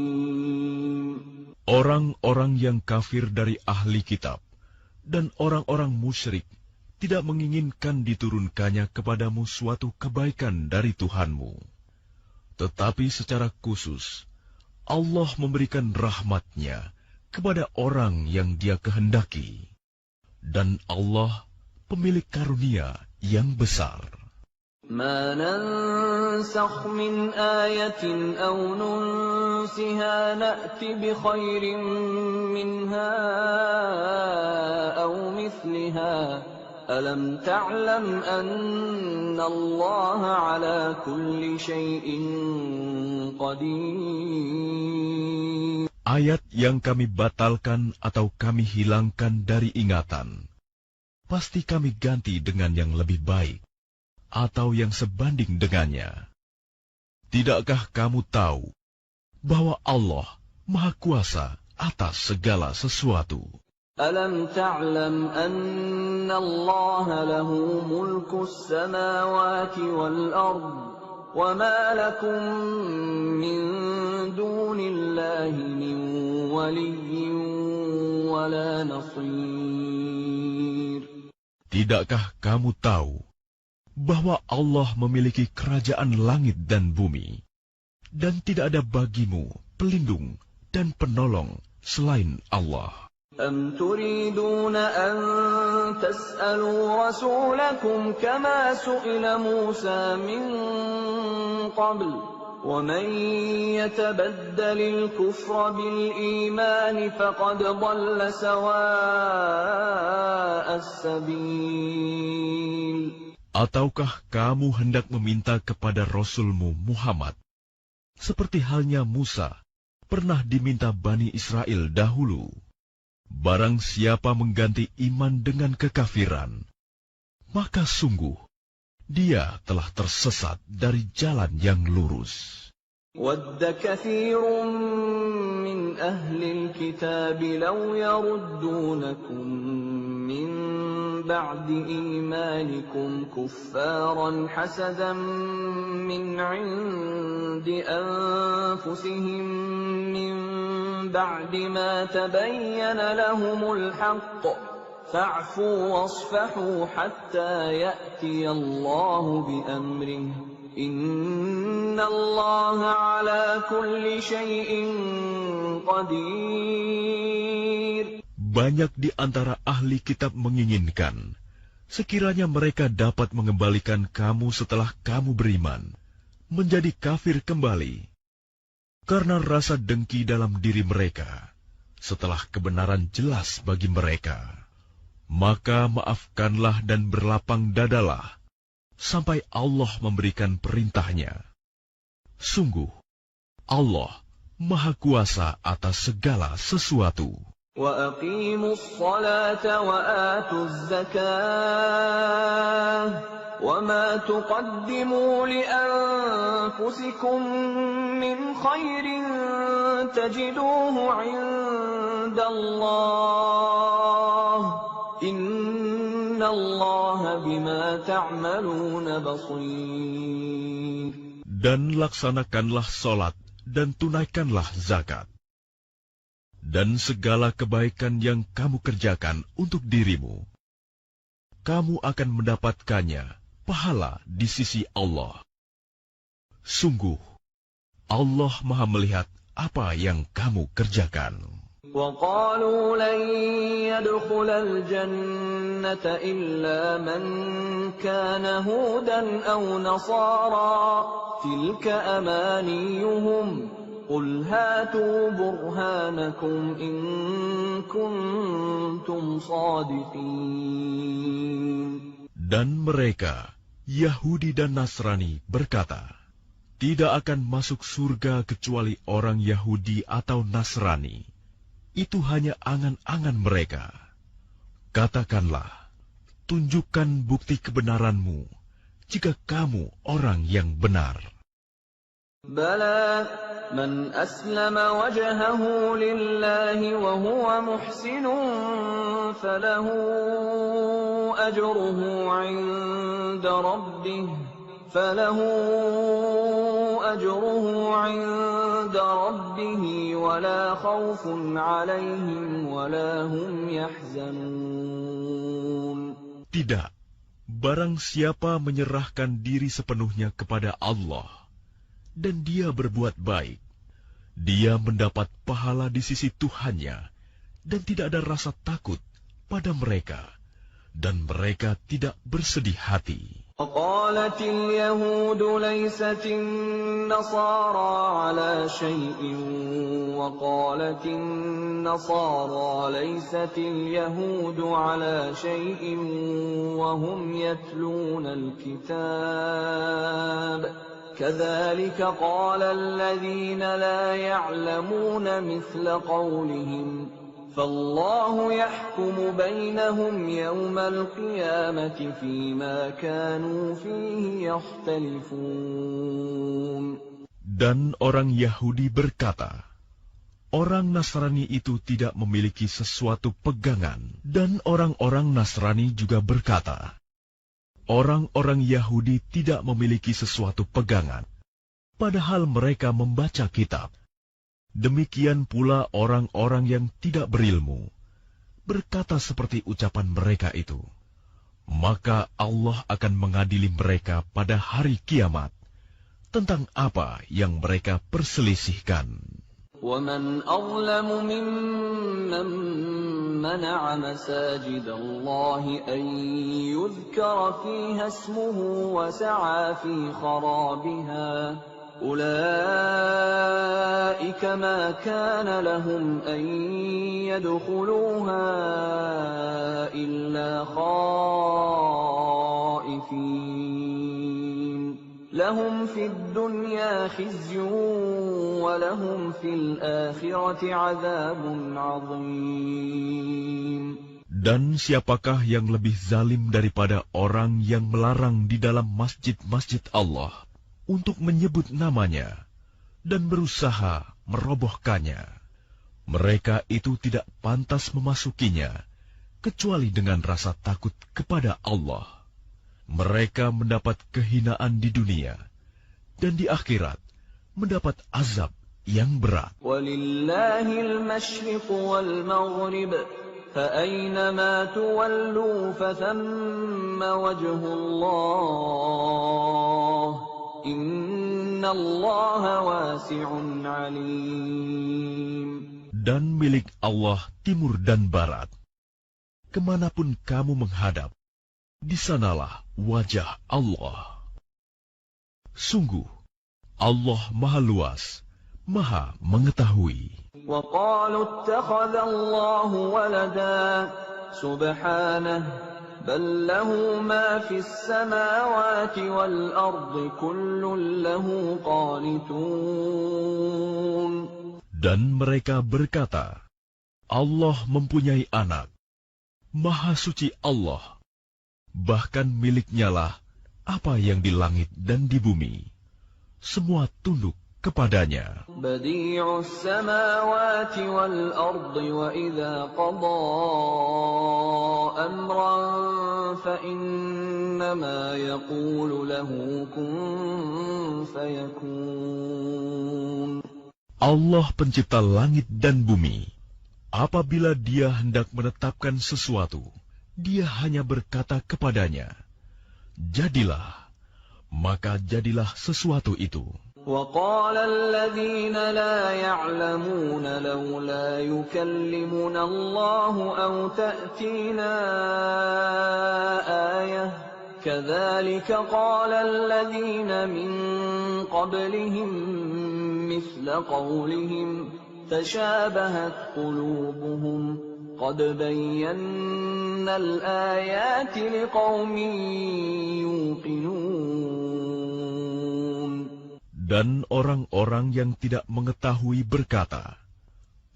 Orang-orang yang kafir dari ahli kitab dan orang-orang musyrik tidak menginginkan diturunkannya kepadamu suatu kebaikan dari Tuhanmu. Tetapi secara khusus, Allah memberikan rahmat-Nya kepada orang yang Dia kehendaki. Dan Allah pemilik karunia yang besar. ما ننسخ من آية أو ننسها نأت بخير منها أو مثلها ألم تعلم أن الله على كل شيء قدير. Ayat yang kami batalkan atau kami hilangkan dari ingatan, pasti kami ganti dengan yang lebih baik atau yang sebanding dengannya. Tidakkah kamu tahu bahwa Allah Maha Kuasa atas segala sesuatu? Alam ta'lam anna Allah lahu mulku as-samawati wal-ard wa ma lakum min dunillahi min waliyyin wa la nasir. Tidakkah kamu tahu bahwa Allah memiliki kerajaan langit dan bumi, dan tidak ada bagimu pelindung dan penolong selain Allah. Am turiduna an tas'alu rasulakum kama su'ila Musa min qabl, wa man yatabaddalil kufra bil iman faqad dhalla sawa'as sabil. Ataukah kamu hendak meminta kepada Rasulmu Muhammad, seperti halnya Musa pernah diminta Bani Israel dahulu? Barang siapa mengganti iman dengan kekafiran, maka sungguh dia telah tersesat dari jalan yang lurus. وَدَّ كَثِيرٌ مِّنْ أَهْلِ الْكِتَابِ لَوْ يَرُدُّونَكُم مِّن بَعْدِ إِيمَانِكُمْ كُفَّارًا حَسَدًا مِّنْ عِندِ أَنفُسِهِم مِّن بَعْدِ مَا تَبَيَّنَ لَهُمُ الْحَقُّ فَاعْفُوا وَاصْفَحُوا حَتَّى يَأْتِيَ اللَّهُ بِأَمْرِهِ Inna Allah ala kulli syai'in qadir. Banyak di antara ahli kitab menginginkan, sekiranya mereka dapat mengembalikan kamu setelah kamu beriman, menjadi kafir kembali. Karena rasa dengki dalam diri mereka, setelah kebenaran jelas bagi mereka. Maka maafkanlah dan berlapang dadalah, sampai Allah memberikan perintahnya. Sungguh, Allah Maha Kuasa atas segala sesuatu. Wa aqimus salata wa atuz zakah, wa ma tuqaddimu li anfusikum min khairin tajiduhu 'inda Allah. Inna Allah bima ta'maluna basir. Dan laksanakanlah solat dan tunaikanlah zakat. Dan segala kebaikan yang kamu kerjakan untuk dirimu, kamu akan mendapatkannya pahala di sisi Allah. Sungguh, Allah Maha melihat apa yang kamu kerjakan. وَقَالُوا لَنْ يَدْخُلَ الْجَنَّةَ إِلَّا مَنْ كَانَ هُودًا أَوْ نَصَارَى تِلْكَ أَمَانِيُّهُمْ قُلْ هَاتُوا بُرْهَانَكُمْ إِنْ كُنْتُمْ صَادِقِينَ. Dan mereka, Yahudi dan Nasrani, berkata, tidak akan masuk surga kecuali orang Yahudi atau Nasrani. Itu hanya angan-angan mereka. Katakanlah, tunjukkan bukti kebenaranmu jika kamu orang yang benar. بلى من أسلم وجهه لله وهو محسن فله أجره عند ربه ولا خوف عليهم ولا هم يحزنون. Tidak, barang siapa menyerahkan diri sepenuhnya kepada Allah dan dia berbuat baik, dia mendapat pahala di sisi Tuhannya dan tidak ada rasa takut pada mereka, dan mereka tidak bersedih hati. وقالت اليهود ليست النصارى على شيء وقالت النصارى ليست اليهود على شيء وهم يتلون الكتاب كذلك قال الذين لا يعلمون مثل قولهم فالله يحكم بينهم يوم القيامة فيما كانوا فيه يختلفون. Dan orang Yahudi berkata, orang Nasrani itu tidak memiliki sesuatu pegangan, dan orang-orang Nasrani juga berkata, orang-orang Yahudi tidak memiliki sesuatu pegangan, padahal mereka membaca kitab. Demikian pula orang-orang yang tidak berilmu berkata seperti ucapan mereka itu. Maka Allah akan mengadili mereka pada hari kiamat tentang apa yang mereka perselisihkan. وَمَنْ أَظْلَمُ مِمَّنْ مَنَعَ مَسَاجِدَ اللَّهِ أَنْ يُذْكَرَ فِيهَا اسْمُهُ وَسَعَى فِي خَرَابِهَا أُولَئِكَ مَا كَانَ لَهُمْ أَنْ يَدْخُلُوهَا إِلَّا خَائِفِينَ لَهُمْ فِي الدُّنْيَا خِزْيٌ وَلَهُمْ فِي الْآخِرَةِ عَذَابٌ عَظِيمٌ. Dan siapakah yang lebih zalim daripada orang yang melarang di dalam masjid-masjid Allah untuk menyebut namanya dan berusaha merobohkannya? Mereka itu tidak pantas memasukinya kecuali dengan rasa takut kepada Allah. Mereka mendapat kehinaan di dunia dan di akhirat mendapat azab yang berat. Walillahil masyriq wal maghrib fa aynama tuwallu fa thamma wajhullah innallaha wasi'un alim. Dan milik Allah timur dan barat. Kemanapun kamu menghadap, di sanalah wajah Allah. Sungguh, Allah Maha Luas, Maha Mengetahui. وَقَالُوا اتَّخَذَ اللَّهُ وَلَدًا سُبْحَانَهُ بَل لَّهُ مَا فِي السَّمَاوَاتِ وَالْأَرْضِ كُلٌّ لَّهُ قَانِتُونَ. Dan mereka berkata, Allah mempunyai anak. Maha suci Allah. Bahkan miliknya lah apa yang di langit dan di bumi. Semua tunduk kepadanya. Badi'us samawati wal ardi wa idza qada amran fa innama yaqulu lahu kun fayakun. Allah pencipta langit dan bumi. Apabila Dia hendak menetapkan sesuatu, Dia hanya berkata kepadanya, jadilah, maka jadilah sesuatu itu. وَقَالَ الَّذِينَ لَا يَعْلَمُونَ لَوْلَا يُكَلِّمُنَا اللَّهُ أَوْ تَأْتِينَا آيَةٌ كَذَلِكَ قَالَ الَّذِينَ مِنْ قَبْلِهِمْ مِثْلَ قَوْلِهِمْ تَشَابَهَتْ قُلُوبُهُمْ قَدْ بَيَّنَّا الْآيَاتِ لِقَوْمٍ يُوقِنُونَ. Dan orang-orang yang tidak mengetahui berkata,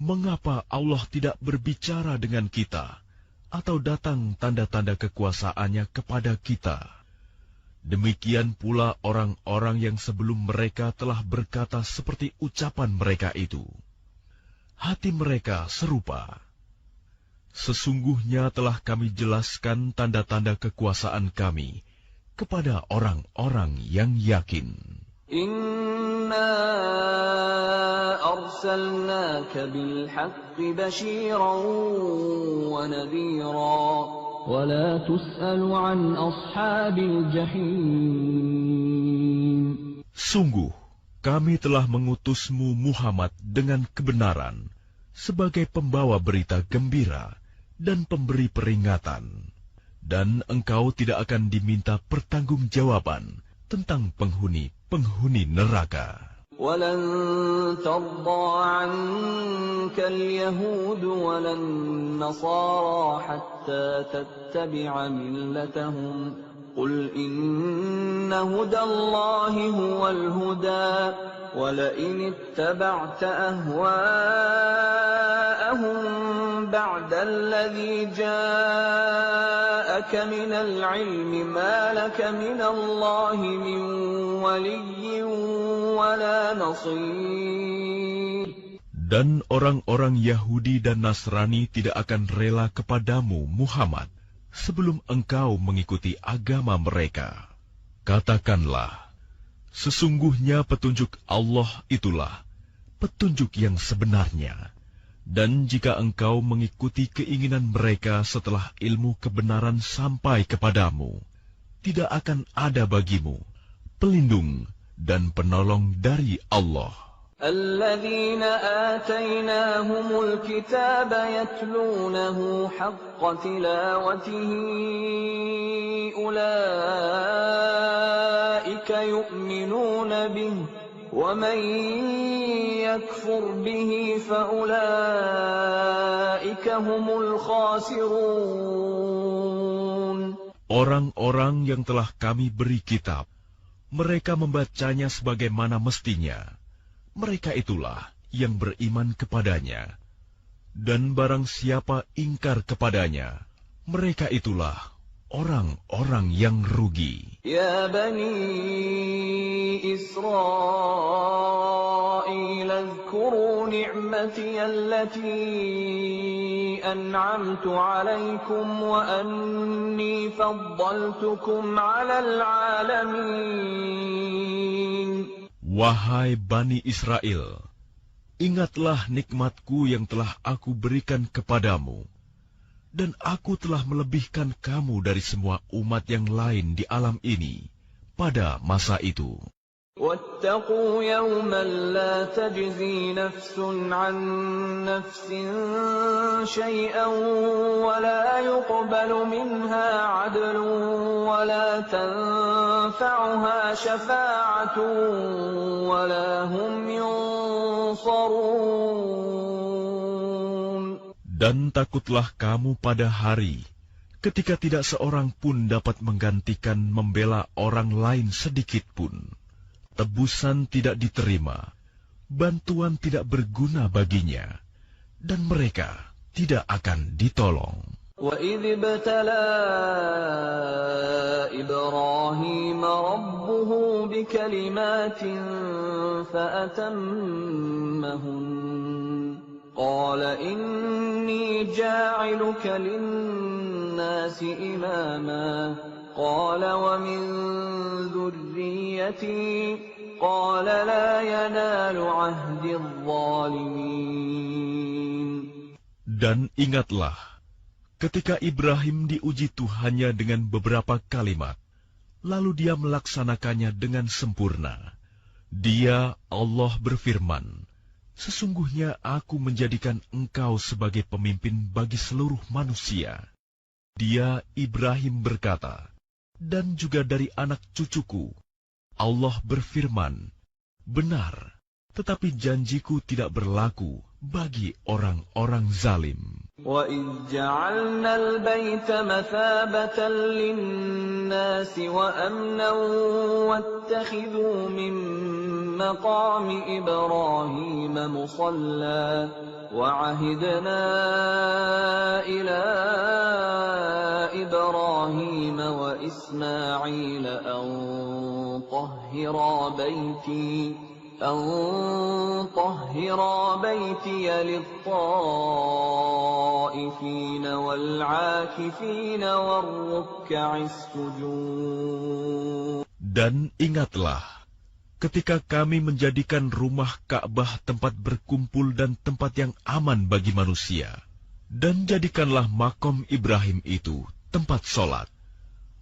mengapa Allah tidak berbicara dengan kita atau datang tanda-tanda kekuasaannya kepada kita. Demikian pula orang-orang yang sebelum mereka telah berkata seperti ucapan mereka itu. Hati mereka serupa. Sesungguhnya telah kami jelaskan tanda-tanda kekuasaan kami kepada orang-orang yang yakin. Inna arsalnaka bilhaqqi bashiran wa nadhira wa la tus'alu an ashabil jahim. Sungguh, kami telah mengutusmu Muhammad dengan kebenaran sebagai pembawa berita gembira dan pemberi peringatan. Dan engkau tidak akan diminta pertanggungjawaban tentang penghuni neraka. وَلَن تَرْضَىٰ عَنكَ الْيَهُودُ وَلَا النَّصَارَىٰ حَتَّىٰ تَتَّبِعَ مِلَّتَهُمْ ۗ قُلْ إِنَّ هُدَى اللَّهِ هُوَ الْهُدَىٰ وَلَئِنِ اتَّبَعْتَ أَهْوَاءَهُم بَعْدَ الَّذِي جَاءَكَ مِنَ الْعِلْمِ مَا لَكَ مِنَ اللَّهِ مِن وَلِيٍّ وَلَا نَصِيرٍ. Dan orang-orang Yahudi dan Nasrani tidak akan rela kepadamu, Muhammad, sebelum engkau mengikuti agama mereka. Katakanlah, sesungguhnya petunjuk Allah itulah petunjuk yang sebenarnya. Dan jika engkau mengikuti keinginan mereka setelah ilmu kebenaran sampai kepadamu, tidak akan ada bagimu pelindung dan penolong dari Allah. الذين آتيناهم الكتاب يتلونه حق تلاوته أولئك يؤمنون به ومن يكفر به فأولئك هم الخاسرون. Orang-orang yang telah kami beri kitab, mereka membacanya sebagaimana mestinya. Mereka itulah yang beriman kepadanya. Dan barang siapa ingkar kepadanya, mereka itulah orang-orang yang rugi. Ya Bani Israel, اذكروا نعمتي التي أنعمت عليكم وأني فضلتكم على العالمين. Wahai Bani Israel, ingatlah nikmatku yang telah aku berikan kepadamu, dan aku telah melebihkan kamu dari semua umat yang lain di alam ini pada masa itu. وَاتَّقُوا يَوْمًا لَا تَجْزِي نَفْسٌ عَن نَّفْسٍ شَيْئًا وَلَا يُقْبَلُ مِنْهَا عَدْلٌ وَلَا تَنفَعُهَا شَفَاعَةٌ وَلَا هُمْ يُنصَرُونَ. Dan takutlah kamu pada hari ketika tidak seorang pun dapat menggantikan membela orang lain sedikit pun. Tebusan tidak diterima, bantuan tidak berguna baginya, dan mereka tidak akan ditolong. وَإِذِ ابْتَلَىٰ إِبْرَاهِيمَ رَبُّهُ بِكَلِمَاتٍ فَأَتَمَّهُنَّ قَالَ إِنِّي جَاعِلُكَ لِلنَّاسِ إِمَامًا قال ومن ذريتي قال لا ينال عهد الظالمين. Dan ingatlah, ketika Ibrahim diuji Tuhannya dengan beberapa kalimat, lalu dia melaksanakannya dengan sempurna. Dia, Allah berfirman, sesungguhnya aku menjadikan engkau sebagai pemimpin bagi seluruh manusia. Dia, Ibrahim berkata, dan juga dari anak cucuku. Allah berfirman, benar, tetapi janjiku tidak berlaku bagi orang-orang zalim. وَإِذْ جَعَلْنَا الْبَيْتَ مَثَابَةً لِلنَّاسِ وَأَمْنًا وَاتَّخِذُوا مِن مَّقَامِ إِبْرَاهِيمَ مُصَلًّى وعهدنا إلى إبراهيم وإسماعيل أن طهرا بيتي للطائفين والعاكفين والركع السجود. Dan ingatlah, ketika kami menjadikan rumah Ka'bah tempat berkumpul dan tempat yang aman bagi manusia, dan jadikanlah makom Ibrahim itu tempat sholat.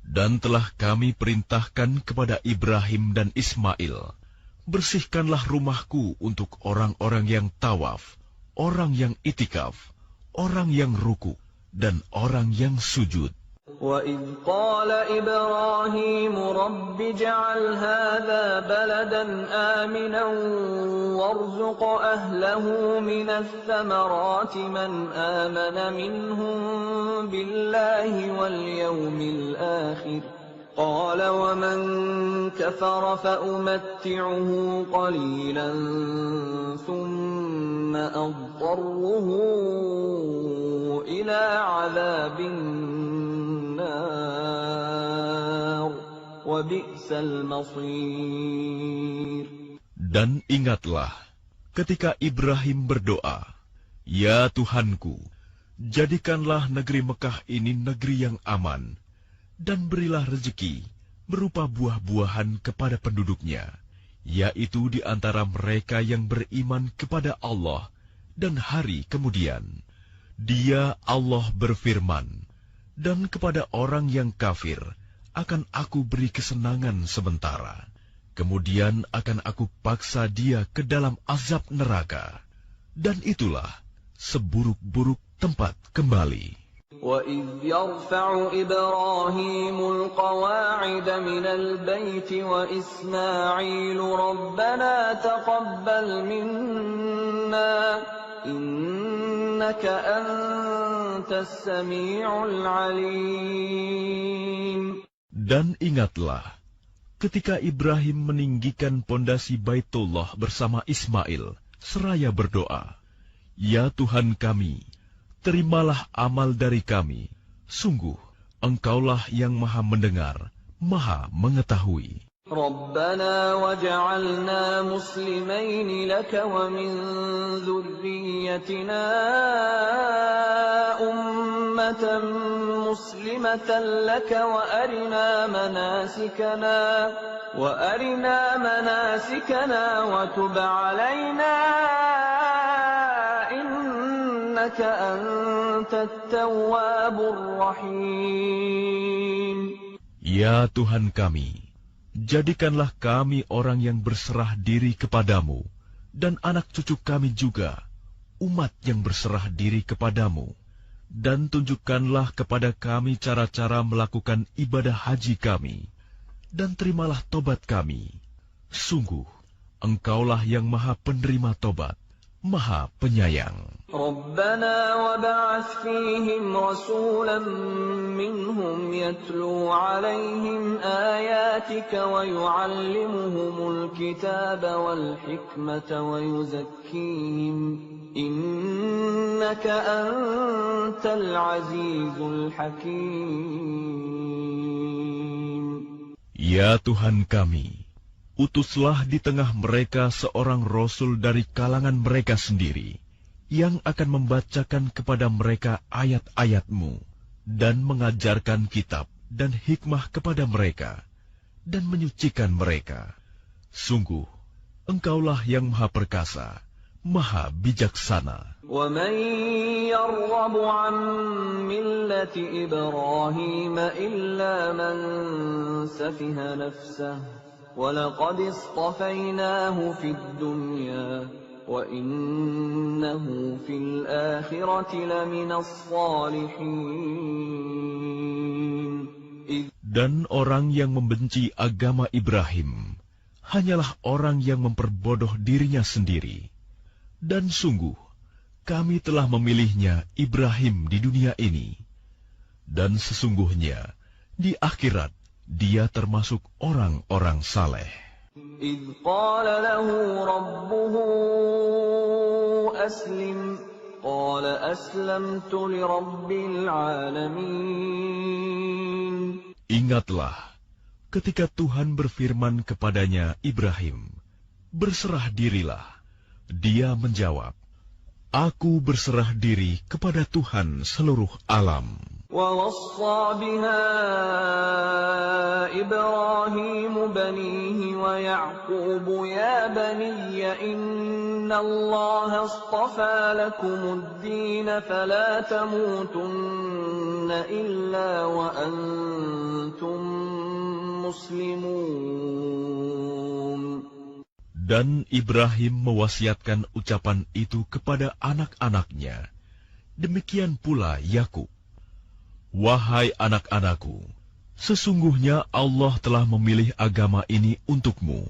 Dan telah kami perintahkan kepada Ibrahim dan Ismail, bersihkanlah rumahku untuk orang-orang yang tawaf, orang yang itikaf, orang yang ruku, dan orang yang sujud. وَإِذْ قَالَ إِبْرَاهِيمُ رَبِّ اجْعَلْ هَذَا بَلَدًا آمِنًا وَارْزُقْ أَهْلَهُ مِنَ الثَّمَرَاتِ مَنْ آمَنَ مِنْهُم بِاللَّهِ وَالْيَوْمِ الْآخِرِ قَالَ وَمَنْ كَفَرَ فَأُمَتِّعُهُ قَلِيلًا ثُمَّ أَضْطَرُّهُ إِلَى عَذَابِ Dan ingatlah ketika Ibrahim berdoa, "Ya Tuhanku, jadikanlah negeri Mekah ini negeri yang aman, dan berilah rezeki berupa buah-buahan kepada penduduknya, yaitu di antara mereka yang beriman kepada Allah dan hari kemudian." Dia Allah berfirman, "Dan kepada orang yang kafir akan aku beri kesenangan sementara, kemudian akan aku paksa dia ke dalam azab neraka, dan itulah seburuk-buruk tempat kembali." وَإِذْ يَرْفَعُ إِبْرَاهِيمُ الْقَوَاعِدَ مِنَ الْبَيْتِ وَإِسْمَاعِيلُ رَبَّنَا تَقَبَّلْ مِنَّا إِنَّكَ أَنْتَ السَّمِيعُ الْعَلِيمُ. Dan ingatlah, ketika Ibrahim meninggikan pondasi Baitullah bersama Ismail, seraya berdoa, "Ya Tuhan kami, terimalah amal dari kami. Sungguh, Engkaulah yang Maha Mendengar, Maha Mengetahui." رَبَّنَا وَاجْعَلْنَا مُسْلِمَيْنِ لَكَ وَمِنْ ذُرِّيَّتِنَا أُمَّةً مُسْلِمَةً لَكَ وَأَرِنَا مَنَاسِكَنَا وَتُبْ عَلَيْنَا إِنَّكَ أَنْتَ التَّوَّابُ الرَّحِيمُ. Ya Tuhan kami, jadikanlah kami orang yang berserah diri kepadamu, dan anak cucu kami juga, umat yang berserah diri kepadamu. Dan tunjukkanlah kepada kami cara-cara melakukan ibadah haji kami, dan terimalah tobat kami. Sungguh, Engkaulah yang Maha Penerima Tobat, Maha Penyayang. رَبَّنَا وَابْعَثْ فِيهِمْ رَسُولًا مِّنْهُمْ يَتْلُو عَلَيْهِمْ آيَاتِكَ وَيُعَلِّمُهُمُ الْكِتَابَ وَالْحِكْمَةَ وَيُزَكِّيهِمْ إِنَّكَ أَنْتَ الْعَزِيزُ الْحَكِيمُ. Ya Tuhan kami, utuslah di tengah mereka seorang rasul dari kalangan mereka sendiri, yang akan membacakan kepada mereka ayat-ayat-Mu, dan mengajarkan kitab dan hikmah kepada mereka, dan menyucikan mereka. Sungguh, Engkaulah yang Maha Perkasa, Maha Bijaksana. وَمَنْ يَرْغَبُ عَنْ مِلَّةِ إِبْرَاهِيمَ إِلَّا مَنْ سَفِهَ نَفْسَهُ وَلَقَدِ اصْطَفَيْنَاهُ فِي الدُّنْيَا وَإِنَّهُ فِي الْآخِرَةِ لَمِنَ الصَّالِحِينَ. Dan orang yang membenci agama Ibrahim hanyalah orang yang memperbodoh dirinya sendiri. Dan sungguh, kami telah memilihnya Ibrahim di dunia ini. Dan sesungguhnya, di akhirat, dia termasuk orang-orang saleh. إِذْ قَالَ لَهُ رَبُّهُ أَسْلِمْ قال أسلمت لرب العالمين. Ingatlah ketika Tuhan berfirman kepadanya, Ibrahim, berserah dirilah. Dia menjawab, Aku berserah diri kepada Tuhan seluruh alam. ووصى بها إبراهيم بنيه ويعقوب يا بني إن الله اصطفى لكم الدين فلا تموتن إلا وأنتم مسلمون. Dan Ibrahim mewasiatkan ucapan itu kepada anak-anaknya. Demikian pula Yakub. Wahai anak-anakku, sesungguhnya Allah telah memilih agama ini untukmu,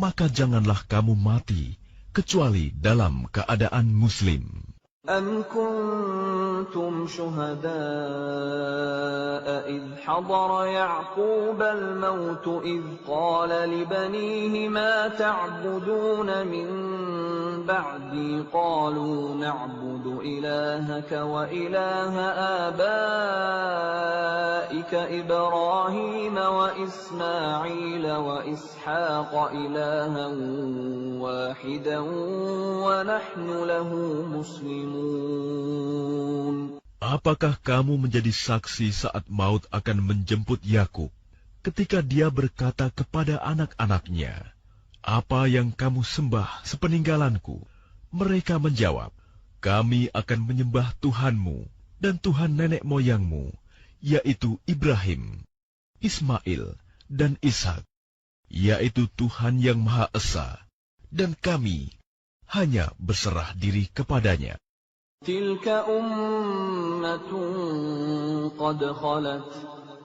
maka janganlah kamu mati, kecuali dalam keadaan Muslim. أَمْ كُنْتُمْ شُهَدَاءَ إِذْ حَضَرَ يَعْقُوبَ الْمَوْتُ إِذْ قَالَ لِبَنِيهِ مَا تَعْبُدُونَ مِنْ بَعْدِي قَالُوا نَعْبُدُ إِلَٰهَكَ وَإِلَٰهَ آبَائِكَ إِبْرَاهِيمَ وَإِسْمَاعِيلَ وَإِسْحَاقَ إِلَٰهًا وَاحِدًا وَنَحْنُ لَهُ مُسْلِمُونَ. Apakah kamu menjadi saksi saat maut akan menjemput Yakub, ketika dia berkata kepada anak-anaknya, Apa yang kamu sembah sepeninggalanku? Mereka menjawab, Kami akan menyembah Tuhanmu dan Tuhan nenek moyangmu, yaitu Ibrahim, Ismail, dan Ishak, yaitu Tuhan yang Maha Esa, dan kami hanya berserah diri kepadanya. تِلْكَ أُمَّةٌ قَدْ خَلَتْ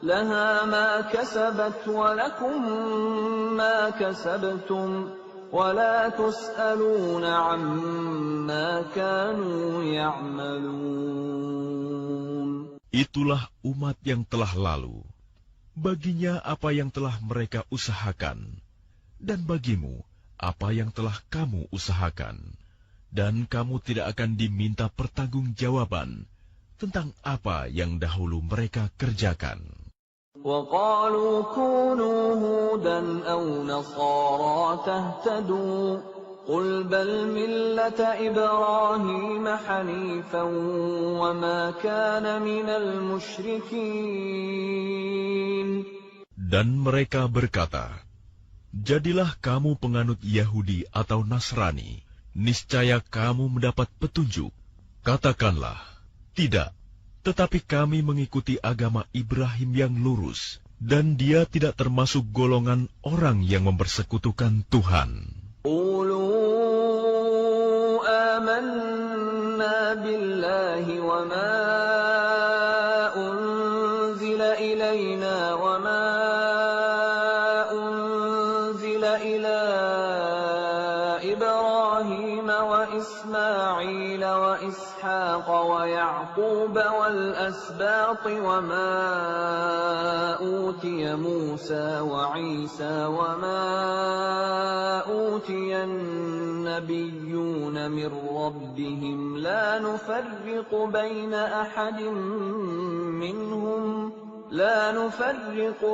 لَهَا مَا كَسَبَتْ وَلَكُمْ مَا كَسَبْتُمْ وَلَا تُسْأَلُونَ عَمَّا كَانُوا يَعْمَلُونَ. Itulah umat yang telah lalu. Baginya apa yang telah mereka usahakan, dan bagimu apa yang telah kamu usahakan. Dan kamu tidak akan diminta pertanggungjawaban tentang apa yang dahulu mereka kerjakan. وَقَالُوا كُونُوا هُودًا أَوْ نَصَارَىٰ تَهْتَدُوا قُلْ بَلْ مِلَّةَ إِبْرَاهِيمَ حَنِيفًا وَمَا كَانَ مِنَ الْمُشْرِكِينَ. Dan mereka berkata, Jadilah kamu penganut Yahudi atau Nasrani, niscaya kamu mendapat petunjuk. Katakanlah, tidak, tetapi kami mengikuti agama Ibrahim yang lurus, dan dia tidak termasuk golongan orang yang mempersekutukan Tuhan. قُولُوا آمَنَّا بِاللَّهِ وَمَا أُنزِلَ إِلَيْنَا وَمَا أُنزِلَ إِلَىٰ إِبْرَاهِيمَ وَإِسْمَاعِيلَ وَإِسْحَاقَ وَيَعْقُوبَ وَالْأَسْبَاطِ وَمَا أُوتِيَ مُوسَىٰ وَعِيسَىٰ وَمَا أُوتِيَ النَّبِيُّونَ مِن رَّبِّهِمْ لَا نُفَرِّقُ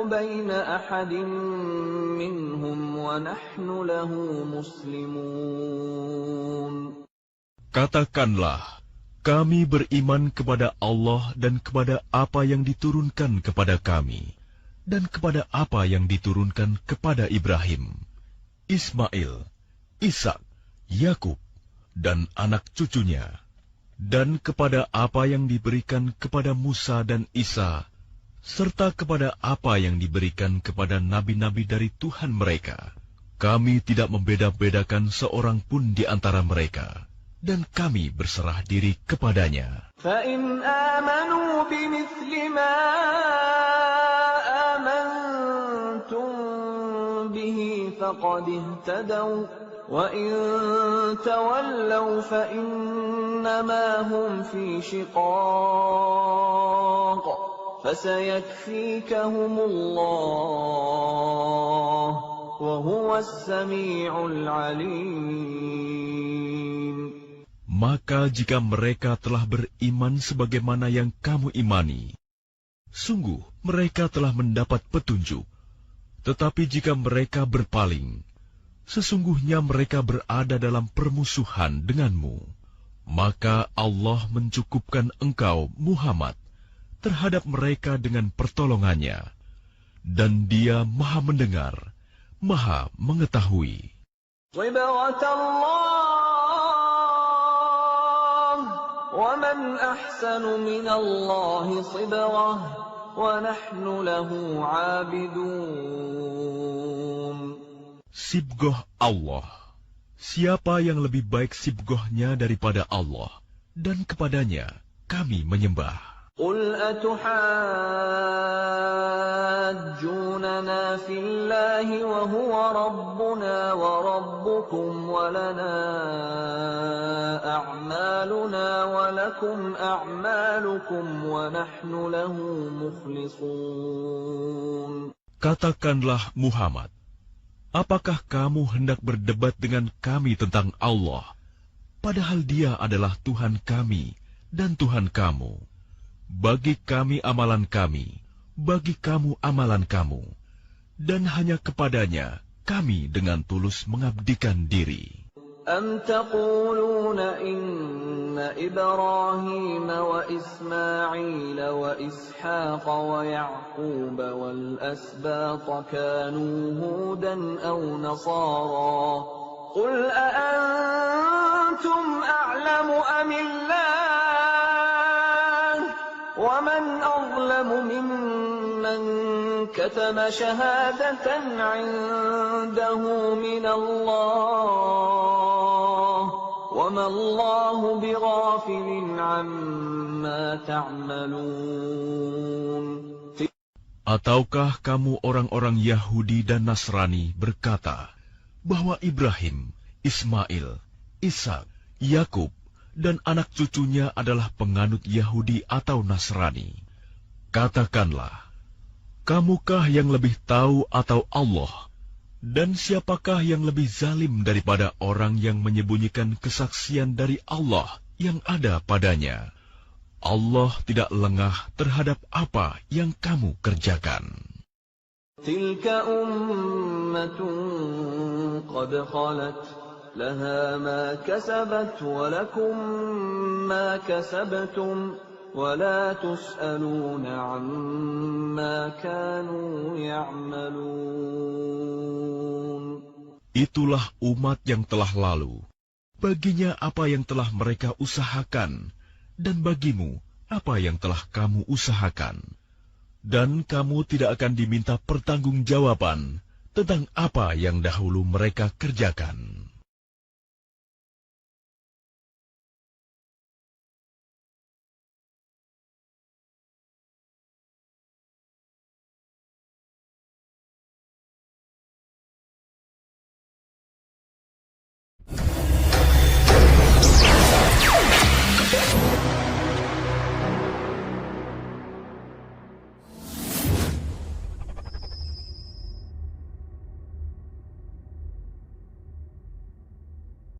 بَيْنَ أَحَدٍ مِّنْهُمْ وَنَحْنُ لَهُ مُسْلِمُونَ. Katakanlah, kami beriman kepada Allah dan kepada apa yang diturunkan kepada kami, dan kepada apa yang diturunkan kepada Ibrahim, Ismail, Ishak, Yakub, dan anak cucunya, dan kepada apa yang diberikan kepada Musa dan Isa, serta kepada apa yang diberikan kepada nabi-nabi dari Tuhan mereka. Kami tidak membeda-bedakan seorang pun di antara mereka, dan kami berserah diri kepadanya. فَإِنْ آمَنُوا بِمِثْلِ مَا آمَنْتُمْ بِهِ فَقَدِ اهْتَدَوْا وَإِنْ تَوَلَّوْا فَإِنَّمَا هُمْ فِي شِقَاقٍ فَسَيَكْفِيكَهُمُ اللَّهُ وَهُوَ السَّمِيعُ الْعَلِيمُ. Maka jika mereka telah beriman sebagaimana yang kamu imani, sungguh mereka telah mendapat petunjuk. Tetapi jika mereka berpaling, sesungguhnya mereka berada dalam permusuhan denganmu. Maka Allah mencukupkan engkau, Muhammad, terhadap mereka dengan pertolongannya. Dan Dia Maha Mendengar, Maha Mengetahui. صبغة الله ومن أحسن من الله صبغة ونحن له عابدون. Sibgoh Allah. Siapa yang lebih baik sibgohnya daripada Allah, dan kepadanya kami menyembah. قل أتحاجوننا في الله وهو ربنا وربكم ولنا أعمالنا ولكم أعمالكم ونحن له مخلصون. Katakanlah Muhammad, apakah kamu hendak berdebat dengan kami tentang Allah, padahal Dia adalah Tuhan kami dan Tuhan kamu? Bagi kami amalan kami, bagi kamu amalan kamu, dan hanya kepadanya kami dengan tulus mengabdikan diri. أم تقولون إن إبراهيم وإسماعيل وإسحاق ويعقوب والأسباط كانوا هودا أو نصارى قل أأنتم أعلم أم الله ومن أظلم ممن كتم شهادة عنده من الله وما الله بغافل عما تعملون. Ataukah kamu orang-orang Yahudi dan Nasrani berkata bahwa Ibrahim, Ismail, Ishak, Yakub, dan anak cucunya adalah penganut Yahudi atau Nasrani? Katakanlah, kamukah yang lebih tahu atau Allah? Dan siapakah yang lebih zalim daripada orang yang menyembunyikan kesaksian dari Allah yang ada padanya? Allah tidak lengah terhadap apa yang kamu kerjakan. Tilka ummatun qad khalat laha ma kasabat wa lakum ma kasabtum wa la tus'aluna amma kanu ya'malun. Itulah umat yang telah lalu. Baginya apa yang telah mereka usahakan, dan bagimu apa yang telah kamu usahakan. Dan kamu tidak akan diminta pertanggungjawaban tentang apa yang dahulu mereka kerjakan.